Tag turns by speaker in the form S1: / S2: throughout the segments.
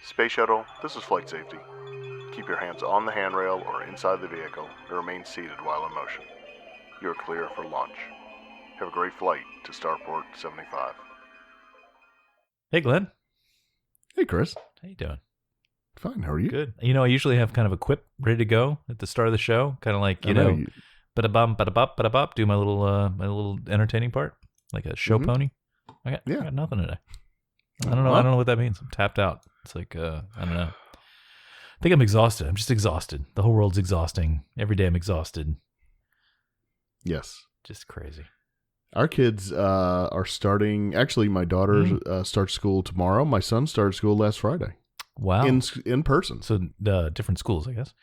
S1: Space Shuttle, this is flight safety. Keep your hands on the handrail or inside the vehicle and remain seated while in motion. You are clear for launch. Have a great flight to Starport 75.
S2: Hey, Glenn.
S3: Hey, Chris.
S2: How you doing?
S3: Fine. How are you?
S2: Good. You know, I usually have kind of a quip ready to go at the start of the show, kind of like, you know, ba-da-bum, ba-da-bop, ba-da-bop, do my little entertaining part, like a show pony. I got nothing today. I don't know what that means. I'm tapped out. It's like, I don't know. I think I'm exhausted. I'm just exhausted. The whole world's exhausting. Every day I'm exhausted.
S3: Yes.
S2: Just crazy.
S3: Our kids are starting. Actually, my daughter starts school tomorrow. My son started school last Friday.
S2: Wow.
S3: In person.
S2: So different schools, I guess.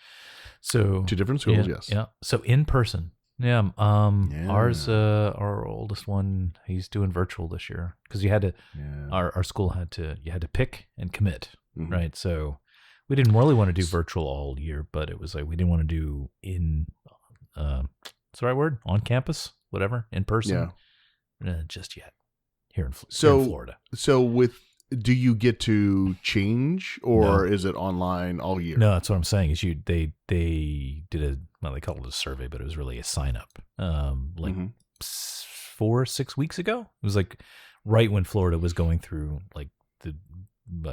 S2: So
S3: 2 different schools,
S2: yeah,
S3: yes.
S2: Yeah. So in person. Yeah. Ours, our oldest one, he's doing virtual this year because you had to. Yeah. Our school you had to pick and commit, right? So we didn't really want to do virtual all year, but it was like we didn't want to do what's the right word? On campus, whatever, in person. Yeah. Just yet here in Florida.
S3: So do you get to change or is it online all year?
S2: No, that's what I'm saying. Is they did they call it a survey, but it was really a sign up. 4-6 weeks ago. It was like right when Florida was going through I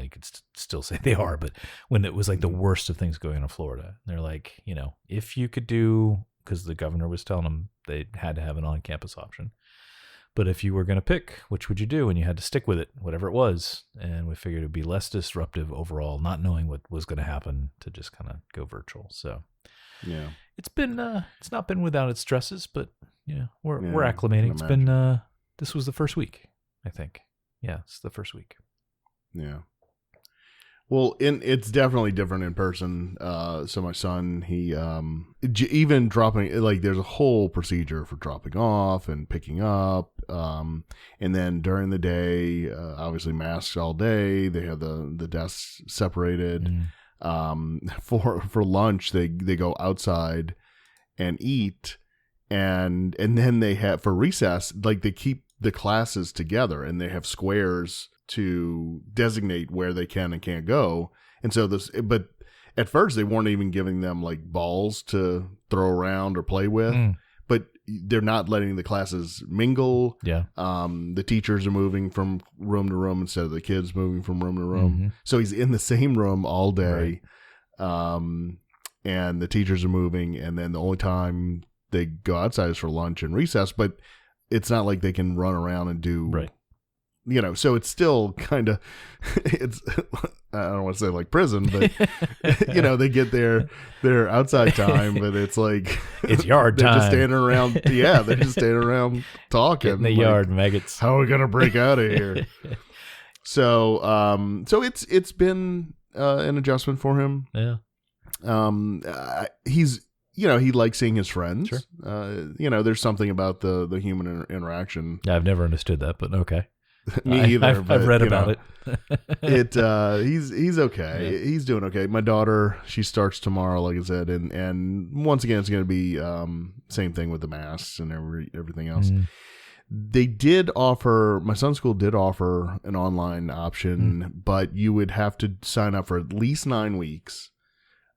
S2: could still say they are, but when it was like the worst of things going on in Florida, they're like, you know, if you could do, because the governor was telling them they had to have an on-campus option. But if you were going to pick, which would you do? And you had to stick with it, whatever it was. And we figured it would be less disruptive overall, not knowing what was going to happen, to just kind of go virtual. So yeah, it's not been without its stresses, but we're acclimating. It's been, this was the first week, I think. Yeah, it's the first week.
S3: Yeah. Well, it's definitely different in person. So my son, he even dropping, like, there's a whole procedure for dropping off and picking up, and then during the day, obviously masks all day. They have the desks separated. For lunch, they go outside and eat, and then they have for recess, like, they keep the classes together and they have squares to designate where they can and can't go. And so but at first they weren't even giving them like balls to throw around or play with, but they're not letting the classes mingle. Yeah. The teachers are moving from room to room instead of the kids moving from room to room. So he's in the same room all day. Right. And the teachers are moving, and then the only time they go outside is for lunch and recess, but it's not like they can run around and do
S2: right.
S3: You know, so it's still kind of, it's, I don't want to say like prison, but, you know, they get their outside time, but it's like,
S2: it's yard
S3: they're
S2: time.
S3: Just standing around. Yeah, they're just standing around talking.
S2: Get in the yard, maggots.
S3: How are we going to break out of here? So it's been an adjustment for him.
S2: Yeah.
S3: He's, you know, he likes seeing his friends.
S2: Sure.
S3: You know, there's something about the human interaction.
S2: Yeah, I've never understood that, but okay.
S3: Me either.
S2: I've read about
S3: it. He's okay. Yeah. He's doing okay. My daughter, she starts tomorrow, like I said, and once again, it's going to be same thing with the masks and everything else. They did offer, my son's school did offer an online option, but you would have to sign up for at least 9 weeks,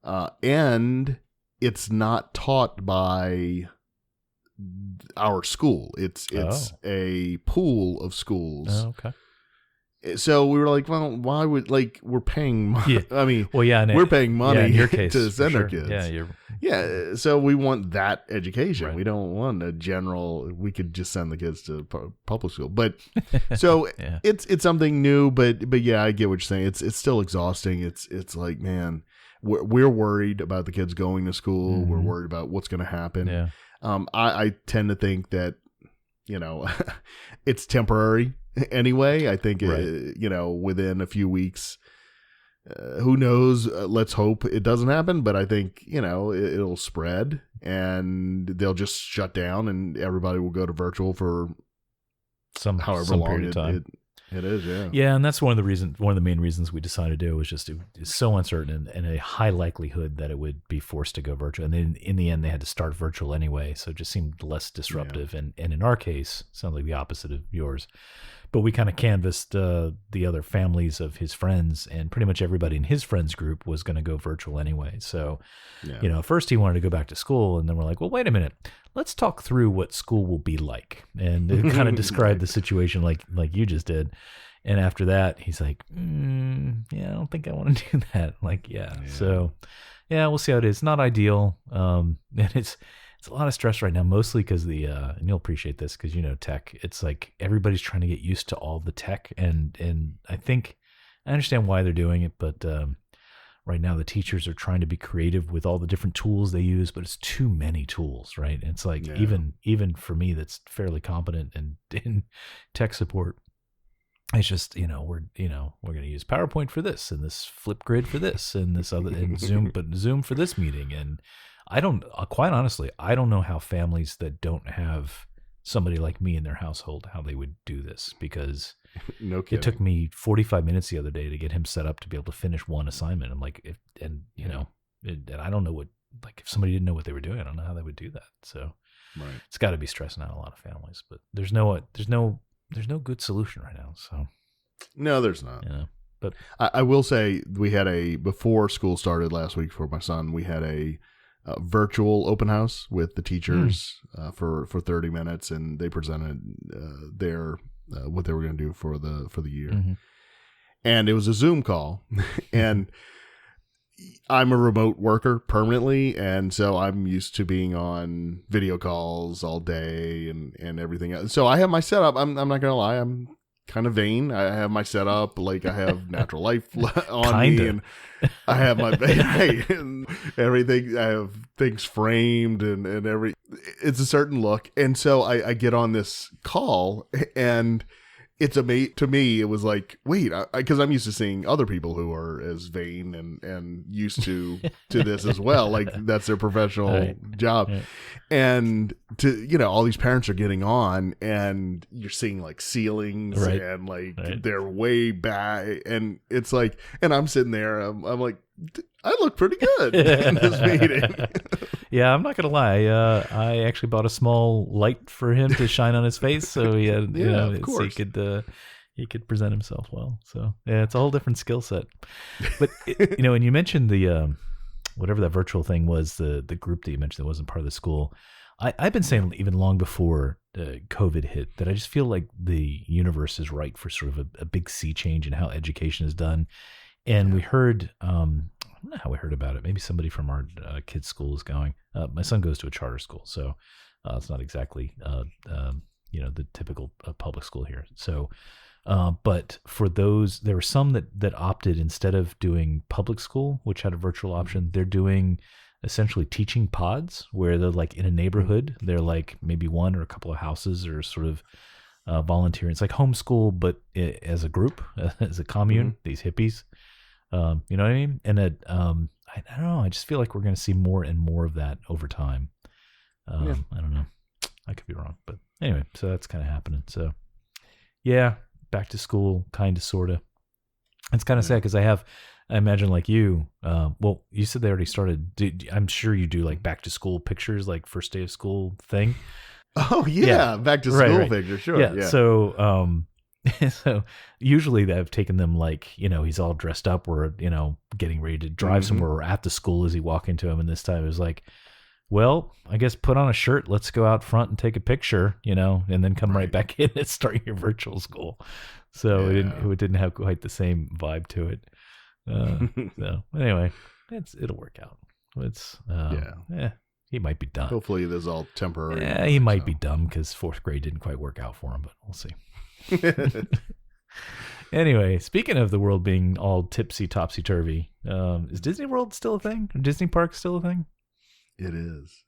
S3: and it's not taught by our school. It's a pool of schools.
S2: Oh, okay.
S3: So we were like, well, why would, like, we're paying money.
S2: Yeah.
S3: I mean,
S2: well, yeah,
S3: we're paying money
S2: in your case,
S3: to send our kids.
S2: Yeah,
S3: so we want that education.
S2: Right.
S3: We don't want a general, we could just send the kids to public school. But so it's something new, but yeah, I get what you're saying. It's still exhausting. It's like, man, we're worried about the kids going to school. We're worried about what's going to happen.
S2: Yeah.
S3: I tend to think that, you know, it's temporary anyway. I think, you know, within a few weeks, who knows? Let's hope it doesn't happen. But I think, you know, it'll spread and they'll just shut down and everybody will go to virtual for
S2: some
S3: however long
S2: period of time.
S3: It is, yeah.
S2: Yeah, and that's one of the main reasons we decided to do it was just it's so uncertain and a high likelihood that it would be forced to go virtual. And then in the end, they had to start virtual anyway, so it just seemed less disruptive. And in our case, sounds like the opposite of yours. But we kind of canvassed the other families of his friends, and pretty much everybody in his friends group was going to go virtual anyway. So, at first he wanted to go back to school, and then we're like, well, wait a minute. Let's talk through what school will be like, and kind of describe the situation like you just did. And after that, he's like, yeah, I don't think I want to do that. Like, yeah. So, yeah, we'll see how it is. Not ideal. And it's a lot of stress right now, mostly because and you'll appreciate this because tech. It's like everybody's trying to get used to all the tech, and I think I understand why they're doing it, but right now the teachers are trying to be creative with all the different tools they use, but it's too many tools, right? And it's like even for me, that's fairly competent in tech support. It's just we're going to use PowerPoint for this, and this Flipgrid for this, and this other, and Zoom for this meeting, and I don't, quite honestly, I don't know how families that don't have somebody like me in their household, how they would do this, because
S3: no kidding.
S2: It took me 45 minutes the other day to get him set up to be able to finish one assignment. I'm like, and I don't know if somebody didn't know what they were doing, I don't know how they would do that. So It's got to be stressing out a lot of families, but there's no good solution right now. So
S3: no, there's not.
S2: But
S3: I will say we had before school started last week for my son, we had a virtual open house with the teachers for 30 minutes, and they presented their what they were going to do for the year. Mm-hmm. And it was a Zoom call, and I'm a remote worker permanently, and so I'm used to being on video calls all day and everything else. So I have my setup. I'm not going to lie, I'm kind of vain. I have my setup, like I have Natural Life on me, and I have my and everything. I have things framed and it's a certain look. And so I get on this call, and it's to me, it was like, wait, because I'm used to seeing other people who are as vain and used to this as well. Like that's their professional job. Right. And all these parents are getting on, and you're seeing like ceilings and like they're way back, and it's like, and I'm sitting there, I'm like, I look pretty good in this meeting.
S2: Yeah, I'm not gonna lie. I actually bought a small light for him to shine on his face, so he had,
S3: of course,
S2: so he could present himself well. So yeah, it's a whole different skill set. But and you mentioned the whatever that virtual thing was, the group that you mentioned that wasn't part of the school. I've been saying even long before COVID hit that I just feel like the universe is right for sort of a big sea change in how education is done. And we heard, I don't know how we heard about it. Maybe somebody from our kids' school is going. My son goes to a charter school, so it's not exactly the typical public school here. So, but for those, there were some that opted, instead of doing public school, which had a virtual option, they're doing essentially teaching pods, where they're like in a neighborhood. They're like maybe one or a couple of houses, or sort of volunteering. It's like homeschool, but as a group, as a commune. These hippies. You know what I mean? And I don't know. I just feel like we're going to see more and more of that over time. I don't know. I could be wrong, but anyway, so that's kind of happening. So yeah, back to school, kind of, sort of. It's kind of sad because I imagine like you, well, you said they already started. I'm sure you do like back to school pictures, like first day of school thing.
S3: Oh yeah. Back to school pictures. Sure.
S2: Yeah. So, so usually they've taken them like, he's all dressed up, or, getting ready to drive somewhere, or at the school as he walk into him. And this time it was like, well, I guess put on a shirt, let's go out front and take a picture, and then come right back in and start your virtual school. So it didn't have quite the same vibe to it. So anyway, it'll work out. It's, he might be done.
S3: Hopefully this is all temporary.
S2: Yeah, he might be dumb because fourth grade didn't quite work out for him, but we'll see. Anyway, speaking of the world being all tipsy topsy-turvy, is Disney World still a thing? Or Disney Park still a thing?
S3: It is.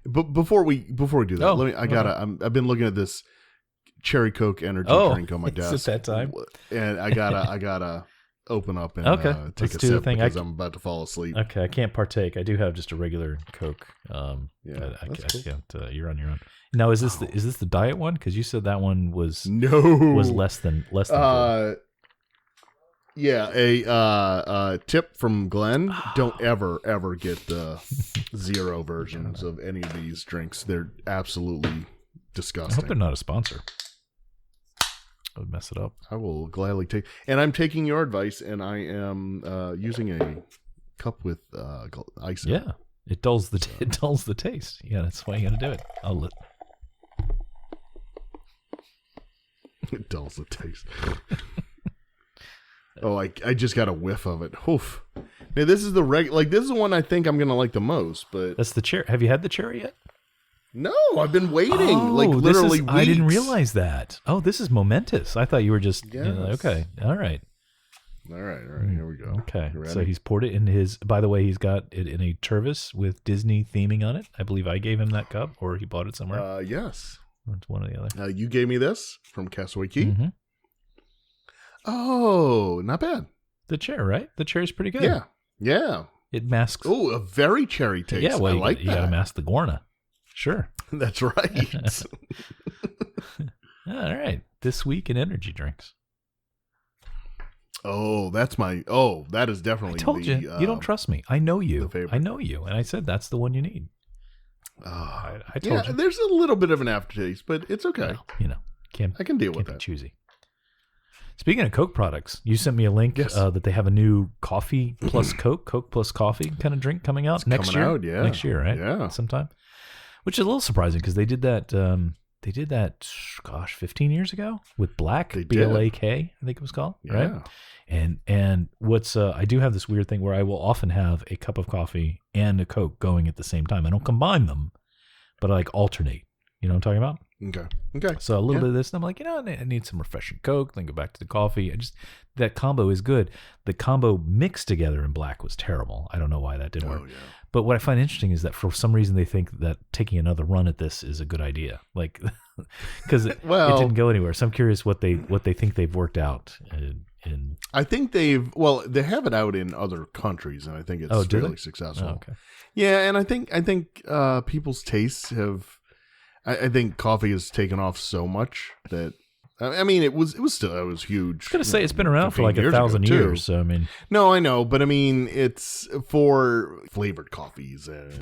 S3: But before we do that, I've been looking at this Cherry Coke energy drink on my desk.
S2: It's at that time.
S3: And I gotta open up and
S2: Okay,
S3: take
S2: let's
S3: a
S2: do the
S3: sip
S2: thing.
S3: because I'm about to fall asleep.
S2: Okay, I can't partake. I do have just a regular Coke.
S3: Yeah,
S2: but I
S3: that's cool.
S2: can't. You're on your own. Now, is this the diet one? Because you said that one was
S3: No,
S2: less than good.
S3: Yeah, a tip from Glenn: don't ever get the zero versions of any of these drinks. They're absolutely
S2: I
S3: disgusting.
S2: hope they're not a sponsor. I would mess it up.
S3: I will gladly take, and I'm taking your advice, and I am using a cup with ice. In it.
S2: Yeah, it dulls the taste. Yeah, that's why you got to do it.
S3: It dulls the taste. Oh, I just got a whiff of it. Oof. Now this is this is the one I think I'm gonna like the most, but
S2: That's the cherry. Have you had the cherry yet?
S3: no, I've been waiting
S2: this
S3: literally
S2: is,
S3: weeks.
S2: I didn't realize that. Oh, this is momentous. I thought you were just
S3: Yes.
S2: okay. All right.
S3: All right, here we go.
S2: Okay.
S3: You
S2: So
S3: ready?
S2: he's poured it in his. By the way, he's got it in a Tervis with Disney theming on it. I believe I gave him that cup, or he bought it somewhere.
S3: Yes.
S2: It's one or the other.
S3: You gave me this from Castaway Key.
S2: Mm-hmm.
S3: Oh, not bad.
S2: The chair, right? The chair's pretty good.
S3: Yeah.
S2: It masks.
S3: Oh, a very cherry taste.
S2: yeah. Well,
S3: I like
S2: you got to
S3: that.
S2: mask the Guarna. Sure.
S3: That's right.
S2: All right. This week in energy drinks.
S3: Oh, that is definitely.
S2: I told you. You don't trust me. I know you.
S3: the favorite.
S2: I know you. And I said that's the one you need. I told you.
S3: There's a little bit of an aftertaste, but it's okay.
S2: Well, can't,
S3: I can deal
S2: can't
S3: with
S2: be
S3: that.
S2: choosy. Speaking of Coke products, you sent me a link
S3: Yes.
S2: that they have a new coffee plus Coke plus coffee kind of drink coming out next
S3: coming
S2: year.
S3: out, yeah.
S2: Next year, right?
S3: Yeah.
S2: Sometime. Which is a little surprising because they did that. They did that. 15 years ago with Black
S3: They did.
S2: BLAK. I think it was called. Right.
S3: Yeah.
S2: And what's I do have this weird thing where I will often have a cup of coffee and a Coke going at the same time. I don't combine them, but I alternate. You know what I'm talking about?
S3: Okay.
S2: So a little
S3: Yeah.
S2: bit of this, and I'm like, I need some refreshing Coke. Then go back to the coffee. That combo is good. The combo mixed together in Black was terrible. I don't know why that didn't work.
S3: Oh yeah.
S2: But what I find interesting is that for some reason they think that taking another run at this is a good idea, like because it didn't go anywhere. So I'm curious what they think they've worked out. In
S3: I think they have it out in other countries, and I think it's
S2: do
S3: fairly
S2: they?
S3: successful.
S2: Oh, okay.
S3: Yeah, and I think people's tastes have. I think coffee has taken off so much that. I mean, it was huge.
S2: I was gonna say it's been around for like 1,000
S3: ago,
S2: years. So I mean,
S3: No, I know, but I mean, it's for flavored coffees and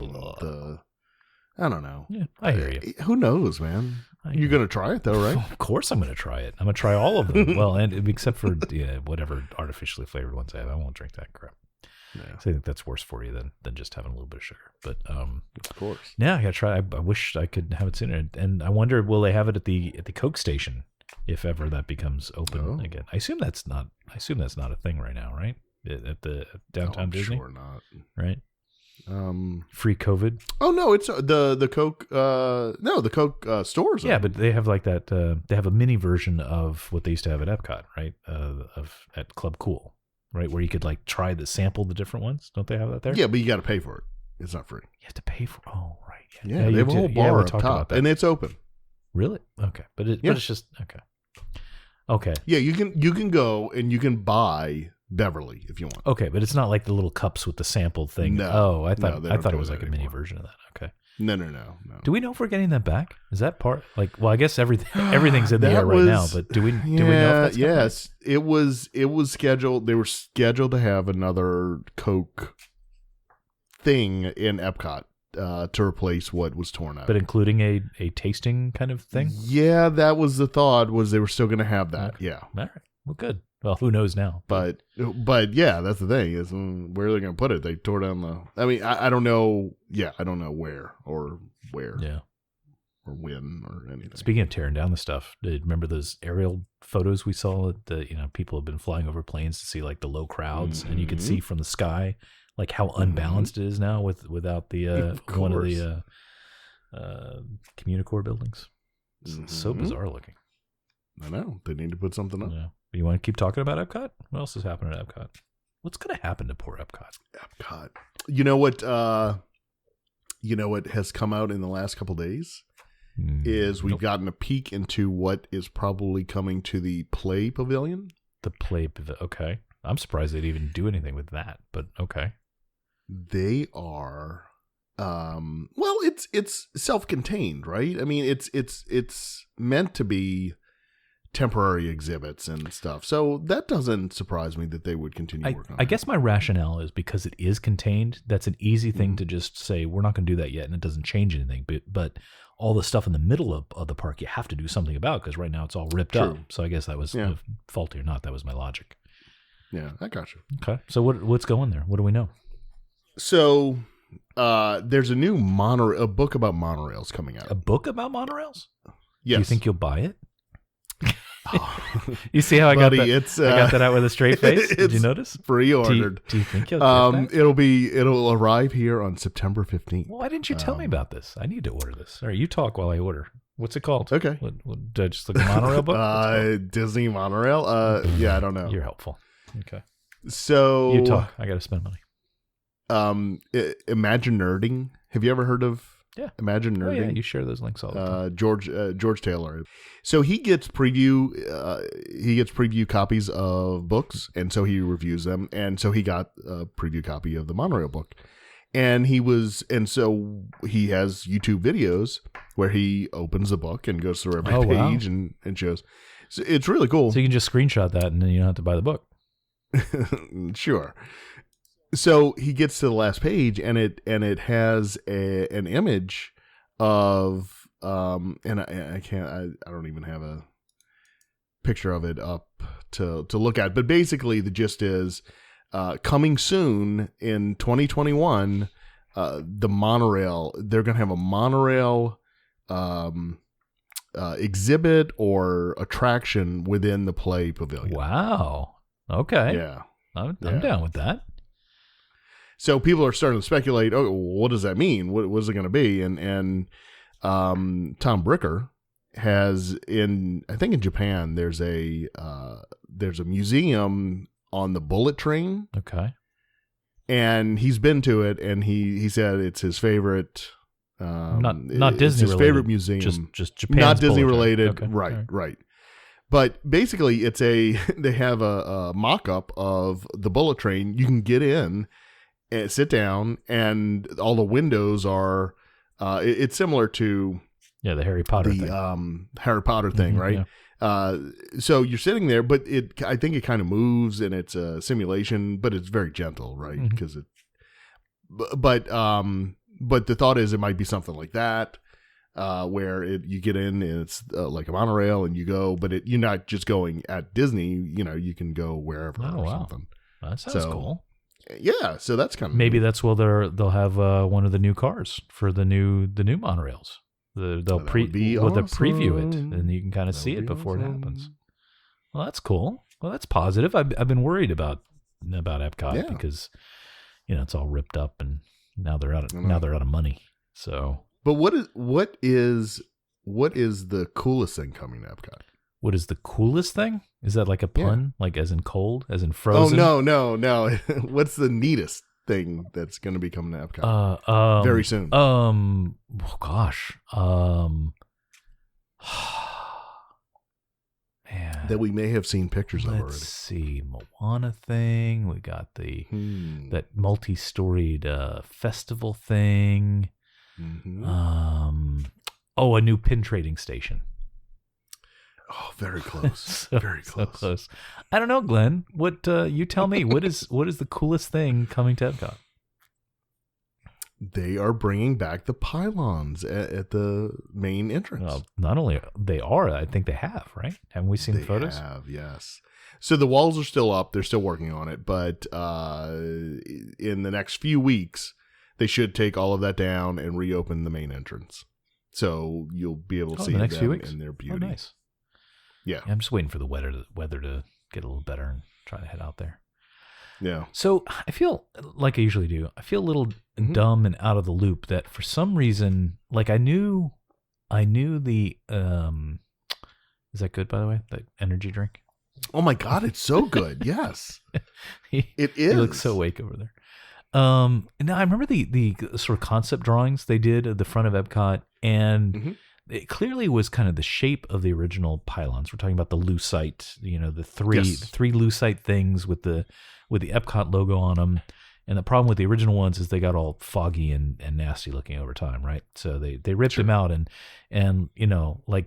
S3: I don't know.
S2: yeah, I hear you.
S3: Who knows, man? You're gonna try it though, right?
S2: Of course, I'm going to try it. I'm going to try all of them. Well, and except for whatever artificially flavored ones I have, I won't drink that crap.
S3: Yeah,
S2: So I think that's worse for you than just having a little bit of sugar. But
S3: of course.
S2: yeah, I got to try. I wish I could have it sooner. And I wonder, will they have it at the Coke station if ever that becomes open
S3: Oh.
S2: again? I assume that's not a thing right now, right? At the downtown
S3: I'm
S2: Disney,
S3: Sure not.
S2: right? Free COVID.
S3: Oh no, it's the Coke. No, the Coke stores.
S2: Yeah,
S3: open.
S2: but they have like that. They have a mini version of what they used to have at Epcot, right? At Club Cool, right, where you could like sample the different ones. Don't they have that there?
S3: Yeah, but you got to pay for it. It's not free.
S2: You have to pay for. Oh, right.
S3: Yeah,
S2: you
S3: they have a
S2: do.
S3: whole
S2: Yeah,
S3: bar
S2: we
S3: up
S2: talked
S3: top,
S2: about that.
S3: and it's open.
S2: Really? Okay, but
S3: Yeah.
S2: it's just okay. Okay.
S3: Yeah, you can go and you can buy Beverly if you want.
S2: Okay, but it's not like the little cups with the sample thing.
S3: No.
S2: Oh, I
S3: No,
S2: thought
S3: they
S2: I
S3: don't
S2: thought
S3: do
S2: it was
S3: that
S2: like a mini
S3: anymore.
S2: version of that. Okay.
S3: No.
S2: Do we know if we're getting that back? Is that part like? Well, I guess everything's in the air right now. But do we know if that's coming back?
S3: Yes, it was scheduled. They were scheduled to have another Coke thing in Epcot to replace what was torn out.
S2: But including a tasting kind of thing.
S3: Yeah, that was the thought. Was they were still going to have that.
S2: Okay.
S3: Yeah.
S2: All right. Well, good. Well, who knows now?
S3: But yeah, that's the thing is where are they going to put it? They tore down the. I mean, I don't know. Yeah, I don't know where or
S2: Yeah.
S3: or when or anything.
S2: Speaking of tearing down the stuff, remember those aerial photos we saw? People have been flying over planes to see like the low crowds, and you can
S3: Mhm.
S2: see from the sky like how unbalanced it is now without the
S3: Of
S2: one of
S3: course.
S2: the Communicore buildings. It's so
S3: Mhm.
S2: bizarre looking.
S3: I know they need to put something up.
S2: Yeah. You want to keep talking about Epcot? What else is happening at Epcot? What's going to happen to poor Epcot?
S3: Epcot. You know what? Has come out in the last couple days is we've
S2: Nope.
S3: gotten a peek into what is probably coming to the Play Pavilion.
S2: The play. Okay. I'm surprised they'd even do anything with that, but okay.
S3: They are, well, it's self-contained, right? I mean, it's meant to be temporary exhibits and stuff. So that doesn't surprise me that they would continue working on
S2: I
S3: it.
S2: guess my rationale is because it is contained. That's an easy thing
S3: Mhm.
S2: to just say, we're not going to do that yet, and it doesn't change anything. But all the stuff in the middle of the park, you have to do something about because right now it's all ripped up.
S3: True.
S2: So I guess that was faulty or not. That was my logic.
S3: Yeah, I got you.
S2: Okay. So what's going there? What do we know?
S3: So there's a new a book about monorails coming out.
S2: A book about monorails?
S3: Yes.
S2: Do you think you'll buy it? You see how I got
S3: Buddy,
S2: that? I got that out with a straight face. Did you
S3: it's
S2: notice?
S3: pre-ordered?
S2: Do you think you'll get that?
S3: It'll arrive here on September 15th.
S2: Well, why didn't you tell me about this? I need to order this. All right, you talk while I order. What's it called?
S3: Okay.
S2: What, did I just look at monorail book? What's it
S3: Disney monorail. Yeah, I don't know.
S2: called? You're helpful. Okay.
S3: So
S2: You talk. I got to spend money.
S3: Imagine Nerding. Have you ever heard of Imagine Nerding?
S2: Oh, yeah, you share those links all the time.
S3: George Taylor. So he gets preview copies of books, and so he reviews them, and so he got a preview copy of the monorail book, and so he has YouTube videos where he opens the book and goes through every page and shows. So it's really cool.
S2: So you can just screenshot that, and then you don't have to buy the book.
S3: Sure. So he gets to the last page, and it has an image of and I don't even have a picture of it up to look at, but basically the gist is coming soon in 2021, the monorail, they're gonna have a monorail exhibit or attraction within the Play Pavilion.
S2: Wow. Okay.
S3: Yeah.
S2: I'm
S3: Yeah.
S2: down with that.
S3: So people are starting to speculate. Oh, what does that mean? What is it going to be? And Tom Bricker has I think in Japan there's a museum on the bullet train,
S2: Okay.
S3: and he's been to it, and he said it's his favorite.
S2: Not
S3: it's
S2: Disney
S3: his
S2: related.
S3: favorite museum,
S2: Just Japan's
S3: not Disney
S2: bullet train.
S3: related.
S2: Okay.
S3: Right,
S2: All right.
S3: right. But basically, they have a mock-up of the bullet train. You can get in and sit down, and all the windows are. It's similar to
S2: Yeah, the Harry Potter thing.
S3: Harry Potter thing,
S2: Mhm,
S3: right?
S2: yeah.
S3: So you're sitting there, but I think it kind of moves, and it's a simulation, but it's very gentle, right?
S2: Mhm.
S3: Because but the thought is it might be something like that. Where you get in and it's like a monorail and you go, but you're not just going at Disney. You can go wherever
S2: Oh,
S3: or
S2: wow.
S3: something.
S2: That sounds cool.
S3: Yeah, so that's kind of
S2: Maybe that's where they'll have one of the new cars for the new monorails. They'll
S3: That would be
S2: they'll preview it,
S3: awesome.
S2: and you can kind of
S3: That
S2: see
S3: would
S2: it
S3: be
S2: before it
S3: awesome.
S2: happens. Well, that's cool. Well, that's positive. I've been worried about Epcot
S3: Yeah.
S2: because it's all ripped up, and now they're out
S3: I know.
S2: of money. So
S3: But what is the coolest thing coming to Epcot?
S2: what is the coolest thing? Is that like a
S3: Yeah.
S2: pun, like as in cold, as in frozen?
S3: Oh no! What's the neatest thing that's going to be coming to Epcot very soon?
S2: Oh gosh. Man.
S3: That we may have seen pictures of
S2: Let's
S3: already.
S2: see. Moana thing. We got that multi-storied festival thing.
S3: Mhm.
S2: A new pin trading station.
S3: Oh, very close. Very
S2: So
S3: close.
S2: close. I don't know, Glenn. What you tell me? What is the coolest thing coming to Epcot?
S3: They are bringing back the pylons at the main entrance.
S2: Well, not only they are, I think they have, right? Haven't we seen
S3: They
S2: the photos?
S3: have, yes. So the walls are still up. They're still working on it, but in the next few weeks, they should take all of that down and reopen the main entrance. So you'll be able to see
S2: the next few
S3: them
S2: weeks?
S3: in their
S2: Oh,
S3: beauty.
S2: nice.
S3: Yeah,
S2: I'm just waiting for the weather to get a little better and try to head out there.
S3: yeah.
S2: So I feel like I usually do. I feel a little
S3: Mhm.
S2: dumb and out of the loop that for some reason, like I knew the is that good, by the way? The energy drink.
S3: Oh my God, it's so good. Yes,
S2: he
S3: it is.
S2: looks so awake over there. And now I remember the sort of concept drawings they did at the front of Epcot, and
S3: Mhm.
S2: it clearly was kind of the shape of the original pylons. We're talking about the lucite, the three lucite things with the Epcot logo on them. And the problem with the original ones is they got all foggy and nasty looking over time, right? So they ripped them out and like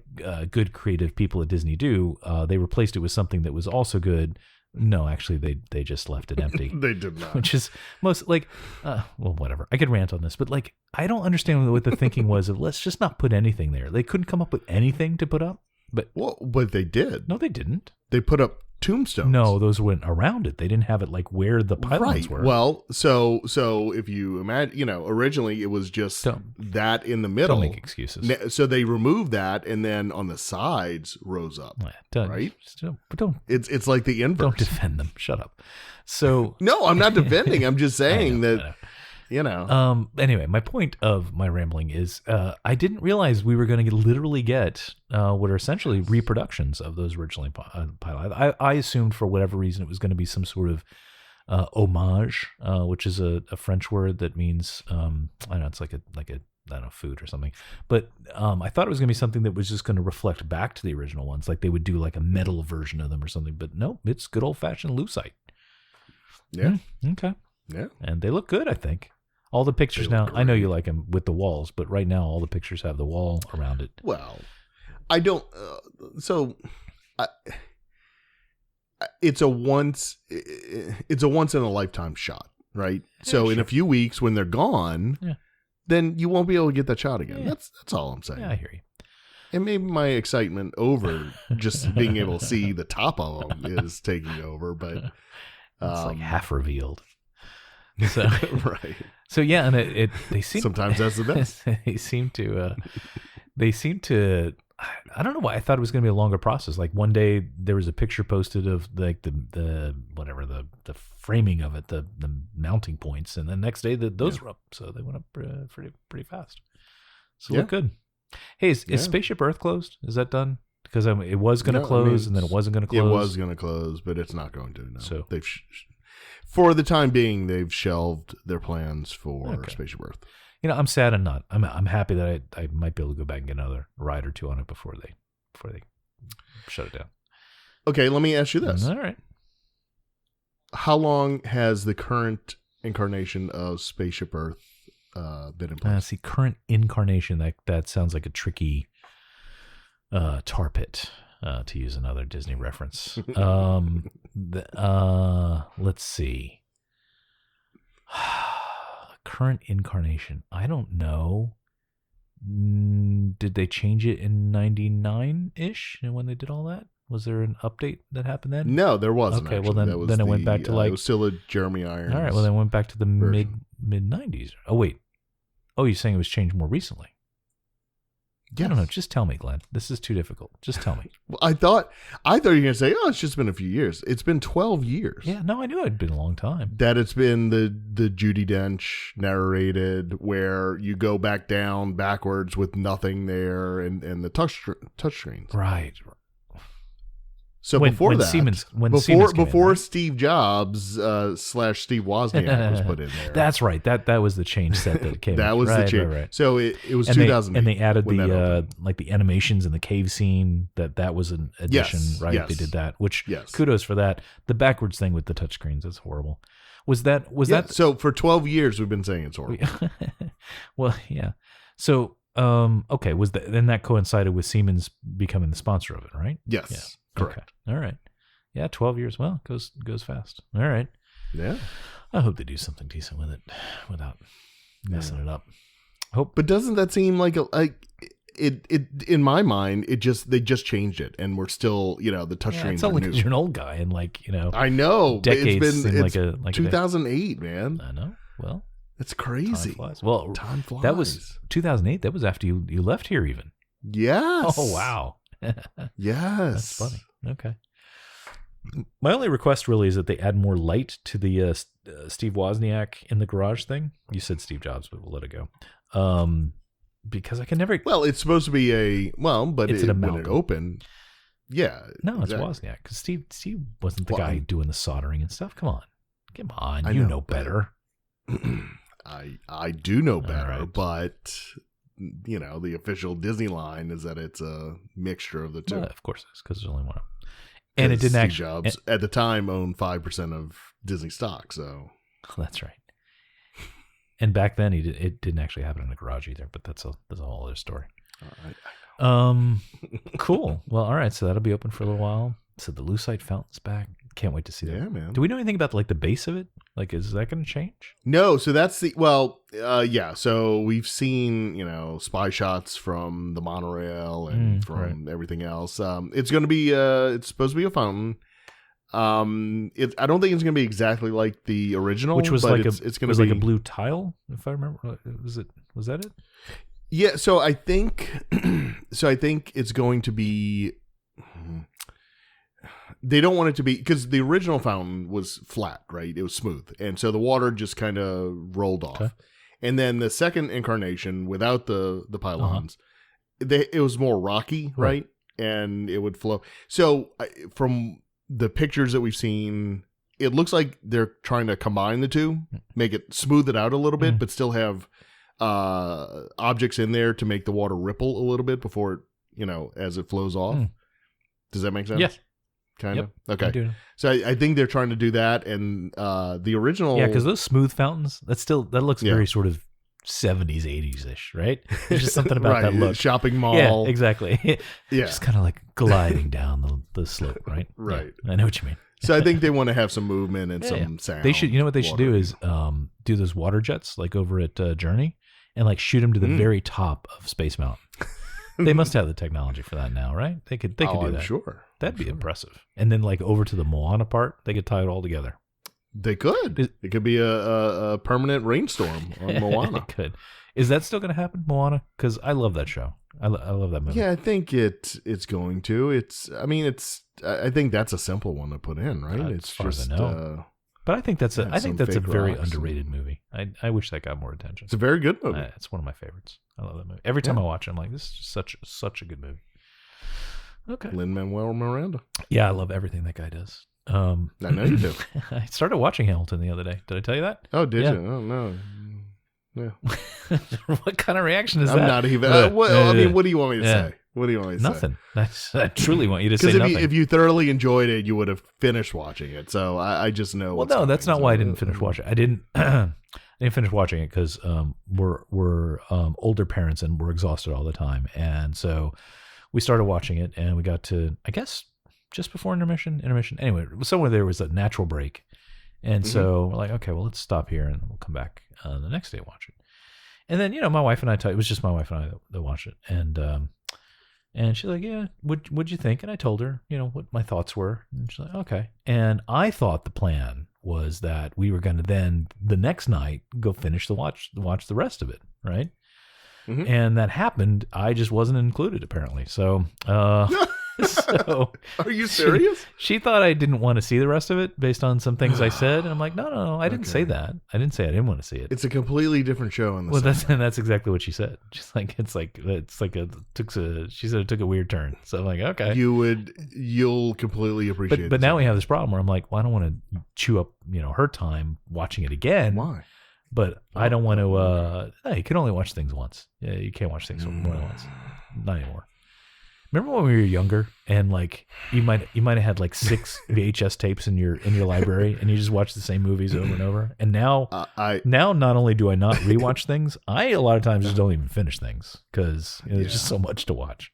S2: good creative people at Disney do, they replaced it with something that was also good. No, actually, they just left it empty.
S3: They did not.
S2: Which is most like, well, whatever. I could rant on this, but like, I don't understand what the thinking was of let's just not put anything there. They couldn't come up with anything to put up, but
S3: they did.
S2: No, they didn't.
S3: They put up tombstones.
S2: No, those went around it. They didn't have it like where the pylons were.
S3: Well, so if you imagine, originally it was just that in the middle.
S2: Don't make excuses.
S3: So they removed that, and then on the sides rose up. Right?
S2: But don't.
S3: It's like the inverse.
S2: Don't defend them. Shut up. So
S3: no, I'm not defending. I'm just saying
S2: I know.
S3: Anyway,
S2: my point of my rambling is I didn't realize we were going to literally get what are essentially reproductions of those originally pylons. I assumed for whatever reason it was going to be some sort of homage, which is a French word that means I don't know, it's like a I don't know, food or something. But I thought it was going to be something that was just going to reflect back to the original ones, like they would do like a metal version of them or something. But no, it's good old fashioned lucite.
S3: Yeah.
S2: Okay.
S3: Yeah.
S2: And they look good, I think. All the pictures now, I know you like them with the walls, but right now all the pictures have the wall around it.
S3: Well, I don't. It's a once in a lifetime shot, right?
S2: Yeah,
S3: so
S2: sure.
S3: in a few weeks when they're gone, then you won't be able to get that shot again.
S2: Yeah.
S3: That's all I'm saying.
S2: Yeah, I hear you.
S3: And maybe my excitement over just being able to see the top of them is taking over, but
S2: it's like half revealed. So
S3: right.
S2: So yeah, and they seem
S3: sometimes that's the best.
S2: they seem to. I don't know why I thought it was going to be a longer process. Like one day there was a picture posted of like the whatever the framing of it, the mounting points, and the next day those were up, so they went up pretty fast. So look good. Hey, is Spaceship Earth closed? Is that done? Because it was going to close, and then it wasn't going to close.
S3: It was going to close, but it's not going to. No.
S2: So
S3: they've for the time being, they've shelved their plans for Spaceship Earth.
S2: I'm sad and not. I'm happy that I might be able to go back and get another ride or two on it before they shut it down.
S3: Okay, let me ask you this.
S2: All right.
S3: How long has the current incarnation of Spaceship Earth been in place?
S2: See, current incarnation, that sounds like a tricky tar pit, to use another Disney reference. Let's see. Current incarnation. I don't know. Did they change it in 99-ish when they did all that? Was there an update that happened then?
S3: No, there wasn't.
S2: Okay,
S3: actually.
S2: well then it went back to like...
S3: it was still a Jeremy Irons.
S2: All right, well then it went back to the mid-90s. Oh, wait. Oh, you're saying it was changed more recently?
S3: Yes.
S2: I don't know. Just tell me, Glenn. This is too difficult. Just tell me.
S3: Well, I thought you were going to say, "Oh, it's just been a few years." It's been 12 years.
S2: Yeah, no, I knew it'd been a long time.
S3: That it's been the Judi Dench narrated, where you go backwards with nothing there, and the touch screens.
S2: Right.
S3: So before Steve Jobs / Steve Wozniak was put in there.
S2: That's right. That was the change set that came.
S3: That was the change.
S2: Right.
S3: So it was 2008.
S2: And they added the like the animations in the cave scene. That was an addition, right?
S3: Yes.
S2: They did that. Which kudos for that. The backwards thing with the touchscreens, that's horrible. Was that?
S3: So for 12 years we've been saying it's horrible.
S2: Well, yeah. So okay, then that coincided with Siemens becoming the sponsor of it, right?
S3: Yes.
S2: Yeah.
S3: Correct.
S2: Okay. All right. Yeah, 12 years. Well, goes fast. All right.
S3: Yeah.
S2: I hope they do something decent with it without messing it up.
S3: But doesn't that seem like it in my mind, they just changed it, and we're still, the touchscreens.
S2: It's only because you're an old guy, and
S3: I know.
S2: Decades
S3: it's
S2: been like
S3: 2008, man.
S2: I know. Well,
S3: it's crazy.
S2: Time flies. Well,
S3: time flies.
S2: That was 2008. That was after you left here, even.
S3: Yes.
S2: Oh wow.
S3: Yes.
S2: That's funny. Okay. My only request really is that they add more light to the Steve Wozniak in the garage thing. You said Steve Jobs, but we'll let it go. Because I can never.
S3: Well, it's supposed to be but
S2: it's
S3: when it opened. Yeah.
S2: No, exactly. It's Wozniak because Steve wasn't the guy doing the soldering and stuff. Come on, you know better.
S3: I do know better,
S2: right.
S3: but the official Disney line is that it's a mixture of the two.
S2: Well, of course it is, because there's only one of them. And it
S3: 'Cause
S2: didn't
S3: Steve
S2: actually.
S3: Jobs at the time owned 5% of Disney stock, so
S2: Oh, that's right. And back then, it didn't actually happen in a garage either. But that's a whole other story. Cool. Well, all right. So that'll be open for a little while. So the Lucite fountain's back. Can't wait to see that.
S3: yeah, man.
S2: Do we know anything about like the base of it? Like, is that going to change?
S3: No, so that's yeah. So we've seen, spy shots from the monorail and from everything else. It's going to be, it's supposed to be a fountain. I don't think it's going to be exactly like the original,
S2: Which was
S3: but
S2: like
S3: it's going
S2: was
S3: to be
S2: like a blue tile, if I remember. Was that it?
S3: Yeah. So I think it's going to be. They don't want it to be, because the original fountain was flat, right? It was smooth, and so the water just kind of rolled off.
S2: Okay.
S3: And then the second incarnation, without the pylons, it was more rocky, right? And it would flow. So from the pictures that we've seen, it looks like they're trying to combine the two, make it smooth it out a little bit, but still have objects in there to make the water ripple a little bit before it, as it flows off. Does that make sense?
S2: Yes.
S3: Kind of.
S2: I
S3: Okay.
S2: do.
S3: So I think they're trying to do that, and the original.
S2: Yeah, because those smooth fountains, that looks very sort of 70s, 80s ish, right? There's just something about that look.
S3: Shopping mall.
S2: Yeah, exactly.
S3: Yeah.
S2: Just kind of like gliding down the slope, right?
S3: Right.
S2: Yeah, I know what you mean.
S3: So I think they want to have some movement and some sound.
S2: They should. You know what they should do
S3: water.
S2: is do those water jets like over at Journey, and like shoot them to the very top of Space Mountain. They must have the technology for that now, right? They could do
S3: I'm
S2: that.
S3: sure.
S2: That'd be impressive. And then like over to the Moana part, they could tie it all together.
S3: They could. It could be a permanent rainstorm on Moana.
S2: It could. Is that still going to happen, Moana? Because I love that show. I love that movie.
S3: Yeah, I think it's going to. I think that's a simple one to put in, right?
S2: As far as I know. But I think that's a
S3: fake
S2: very
S3: rocks
S2: underrated movie. I wish that got more attention.
S3: It's a very good movie.
S2: It's one of my favorites. I love that movie. Every time I watch it, I'm like, this is just such a good movie. Okay.
S3: Lin-Manuel Miranda.
S2: Yeah, I love everything that guy does.
S3: I know you do.
S2: I started watching Hamilton the other day. Did I tell you that?
S3: Oh, did
S2: Yeah.
S3: you? Oh, no. Yeah.
S2: What kind of reaction is
S3: I'm
S2: that?
S3: not even. What do you want me to
S2: Yeah.
S3: say? What do you want me to say?
S2: Nothing. I truly want you to say
S3: Because
S2: nothing.
S3: if you thoroughly enjoyed it, you would have finished watching it. So I just know.
S2: Well,
S3: what's
S2: no,
S3: coming.
S2: that's not
S3: So,
S2: why I didn't finish watching it. I didn't. I didn't finish watching it because we're older parents and we're exhausted all the time, and so we started watching it, and we got to, I guess, just before intermission. Anyway, somewhere there was a natural break, and so we're like, okay, well, let's stop here and we'll come back the next day and watch it. And then my wife and I it was just my wife and I that watched it, and she's like, yeah, what'd you think? And I told her, what my thoughts were. And she's like, okay. And I thought the plan was that we were going to then the next night go finish watch the rest of it, right?
S3: Mhm.
S2: And that happened. I just wasn't included apparently. So, so
S3: Are you serious?
S2: she thought I didn't want to see the rest of it based on some things I said, and I'm like, no, I didn't say that. I didn't say I didn't want to see it.
S3: It's a completely different show in the
S2: Well,
S3: summer.
S2: that's exactly what she said. She's like, she said it took a weird turn. So I'm like, okay.
S3: You'll completely appreciate it.
S2: But now we have this problem where I'm like, well, I don't want to chew up, her time watching it again.
S3: Why?
S2: But I don't want to. No, you can only watch things once. Yeah, you can't watch things more than once. Not anymore. Remember when we were younger and like you might have had like 6 VHS tapes in your library and you just watch the same movies over and over. And now now not only do I not rewatch things, I a lot of times just don't even finish things because there's just so much to watch.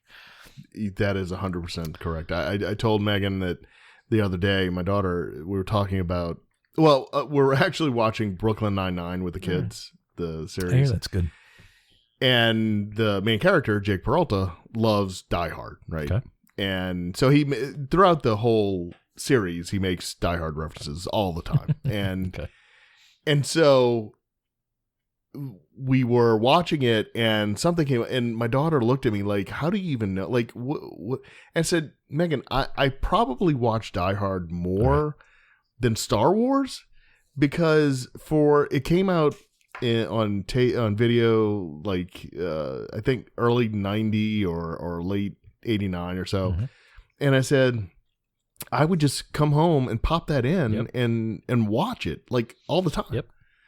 S3: That is 100% correct. I told Megan that the other day, my daughter, we were talking about. Well, we're actually watching Brooklyn Nine-Nine with the kids, the series.
S2: I hear that's good.
S3: And the main character, Jake Peralta, loves Die Hard, right?
S2: Okay.
S3: And so he, throughout the whole series, he makes Die Hard references all the time. And
S2: Okay.
S3: and so we were watching it, and something came, and my daughter looked at me like, "How do you even know?" Like, what? And I said, "Megan, I probably watched Die Hard more than Star Wars because it came out." On video, like I think early 90 or late 89 or so.
S2: Mm-hmm.
S3: And I said I would just come home and pop that in and watch it like all the time.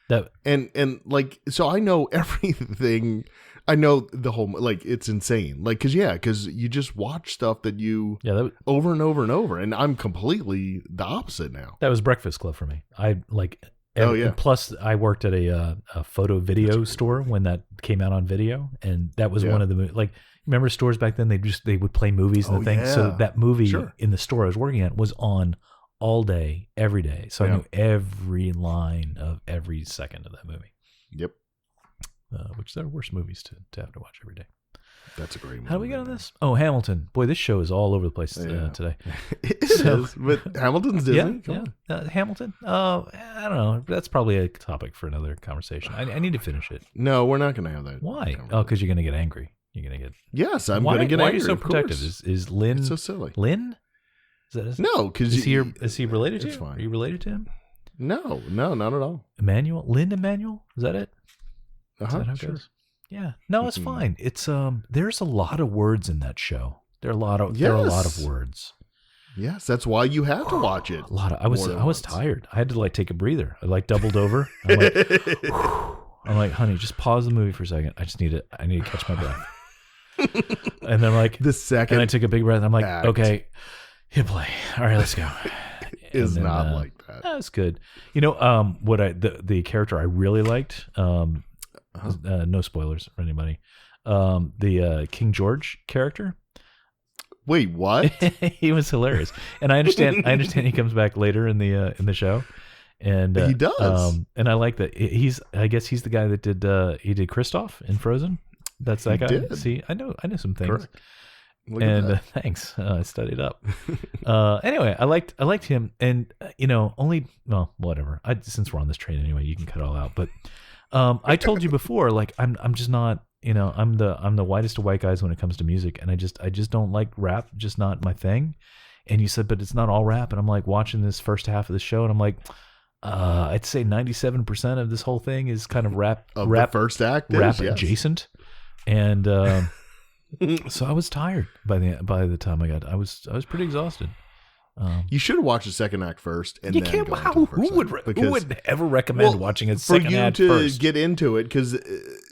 S2: Yep.
S3: And like, so I know everything I know the whole, like, it's insane. Like, because you just watch stuff that you
S2: Yeah,
S3: over and over and over, and I'm completely the opposite now.
S2: that was Breakfast Club for me. I like.
S3: Oh, yeah.
S2: Plus, I worked at a photo video store when that came out on video, and that was one of the like. Remember stores back then? They would play movies and the thing. So
S3: yeah.
S2: that movie
S3: Sure.
S2: in the store I was working at was on all day, every day. So I
S3: Yeah.
S2: knew every line of every second of that movie.
S3: Yep.
S2: Which they're worse movies to have to watch every day.
S3: That's a great movie.
S2: How do we get on this? Oh, Hamilton. Boy, this show is all over the place
S3: Yeah.
S2: today.
S3: It
S2: So-
S3: is, but Hamilton's Disney. Come on.
S2: Hamilton. I don't know. That's probably a topic for another conversation. I need to finish it.
S3: No, we're not going to have that.
S2: Why?
S3: conversation.
S2: Oh, because you're going to get angry. You're going to get.
S3: Yes, I'm
S2: why,
S3: going to get
S2: why
S3: angry.
S2: are you so
S3: of
S2: protective?
S3: course.
S2: Is Lynn?
S3: It's so silly.
S2: Lynn? Is that his,
S3: No, because
S2: is he related to
S3: it's
S2: you?
S3: fine.
S2: Are you related to him?
S3: No, not at all.
S2: Emmanuel? Lynn Emmanuel? Is that it? Is
S3: Uh-huh,
S2: that how it
S3: sure.
S2: goes? Yeah. No, it's
S3: Mhm.
S2: fine. It's there's a lot of words in that show. There are a lot of
S3: Yes.
S2: words.
S3: Yes, that's why you have to watch it.
S2: A lot of I was
S3: more than
S2: I was
S3: once.
S2: tired. I had to like take a breather. I like doubled over. I'm like, honey, just pause the movie for a second. I need to catch my breath. And then like
S3: The second
S2: and I took a big breath. And I'm like,
S3: act.
S2: okay, hit play. All right, let's go.
S3: is
S2: And then,
S3: not like that.
S2: That's good. You know, what the character I really liked, no spoilers for anybody. The King George character,
S3: Wait, what?
S2: he was hilarious, and I understand he comes back later in the show, and
S3: He does.
S2: and I like that I guess he's the guy that did he did Kristoff in Frozen. That's that
S3: He
S2: guy.
S3: did.
S2: See, I know some things.
S3: Correct. Look at
S2: And
S3: that.
S2: thanks, I studied up. Anyway, I liked him, and only whatever. Since we're on this train anyway, you can cut it all out. But I told you before, like I'm just not, I'm the whitest of white guys when it comes to music, and I just don't like rap, just not my thing. And you said, but it's not all rap, and I'm like watching this first half of the show, and I'm like, I'd say 97% of this whole thing is kind of rap
S3: Of the first act is,
S2: rap
S3: yes.
S2: adjacent, and. So I was tired by the time I was pretty exhausted.
S3: You should have watched the second act first, and
S2: You
S3: then
S2: can't.
S3: go into
S2: How,
S3: the first act,
S2: who would ever recommend watching a
S3: for
S2: second
S3: you
S2: act
S3: to
S2: first?
S3: get into it? Because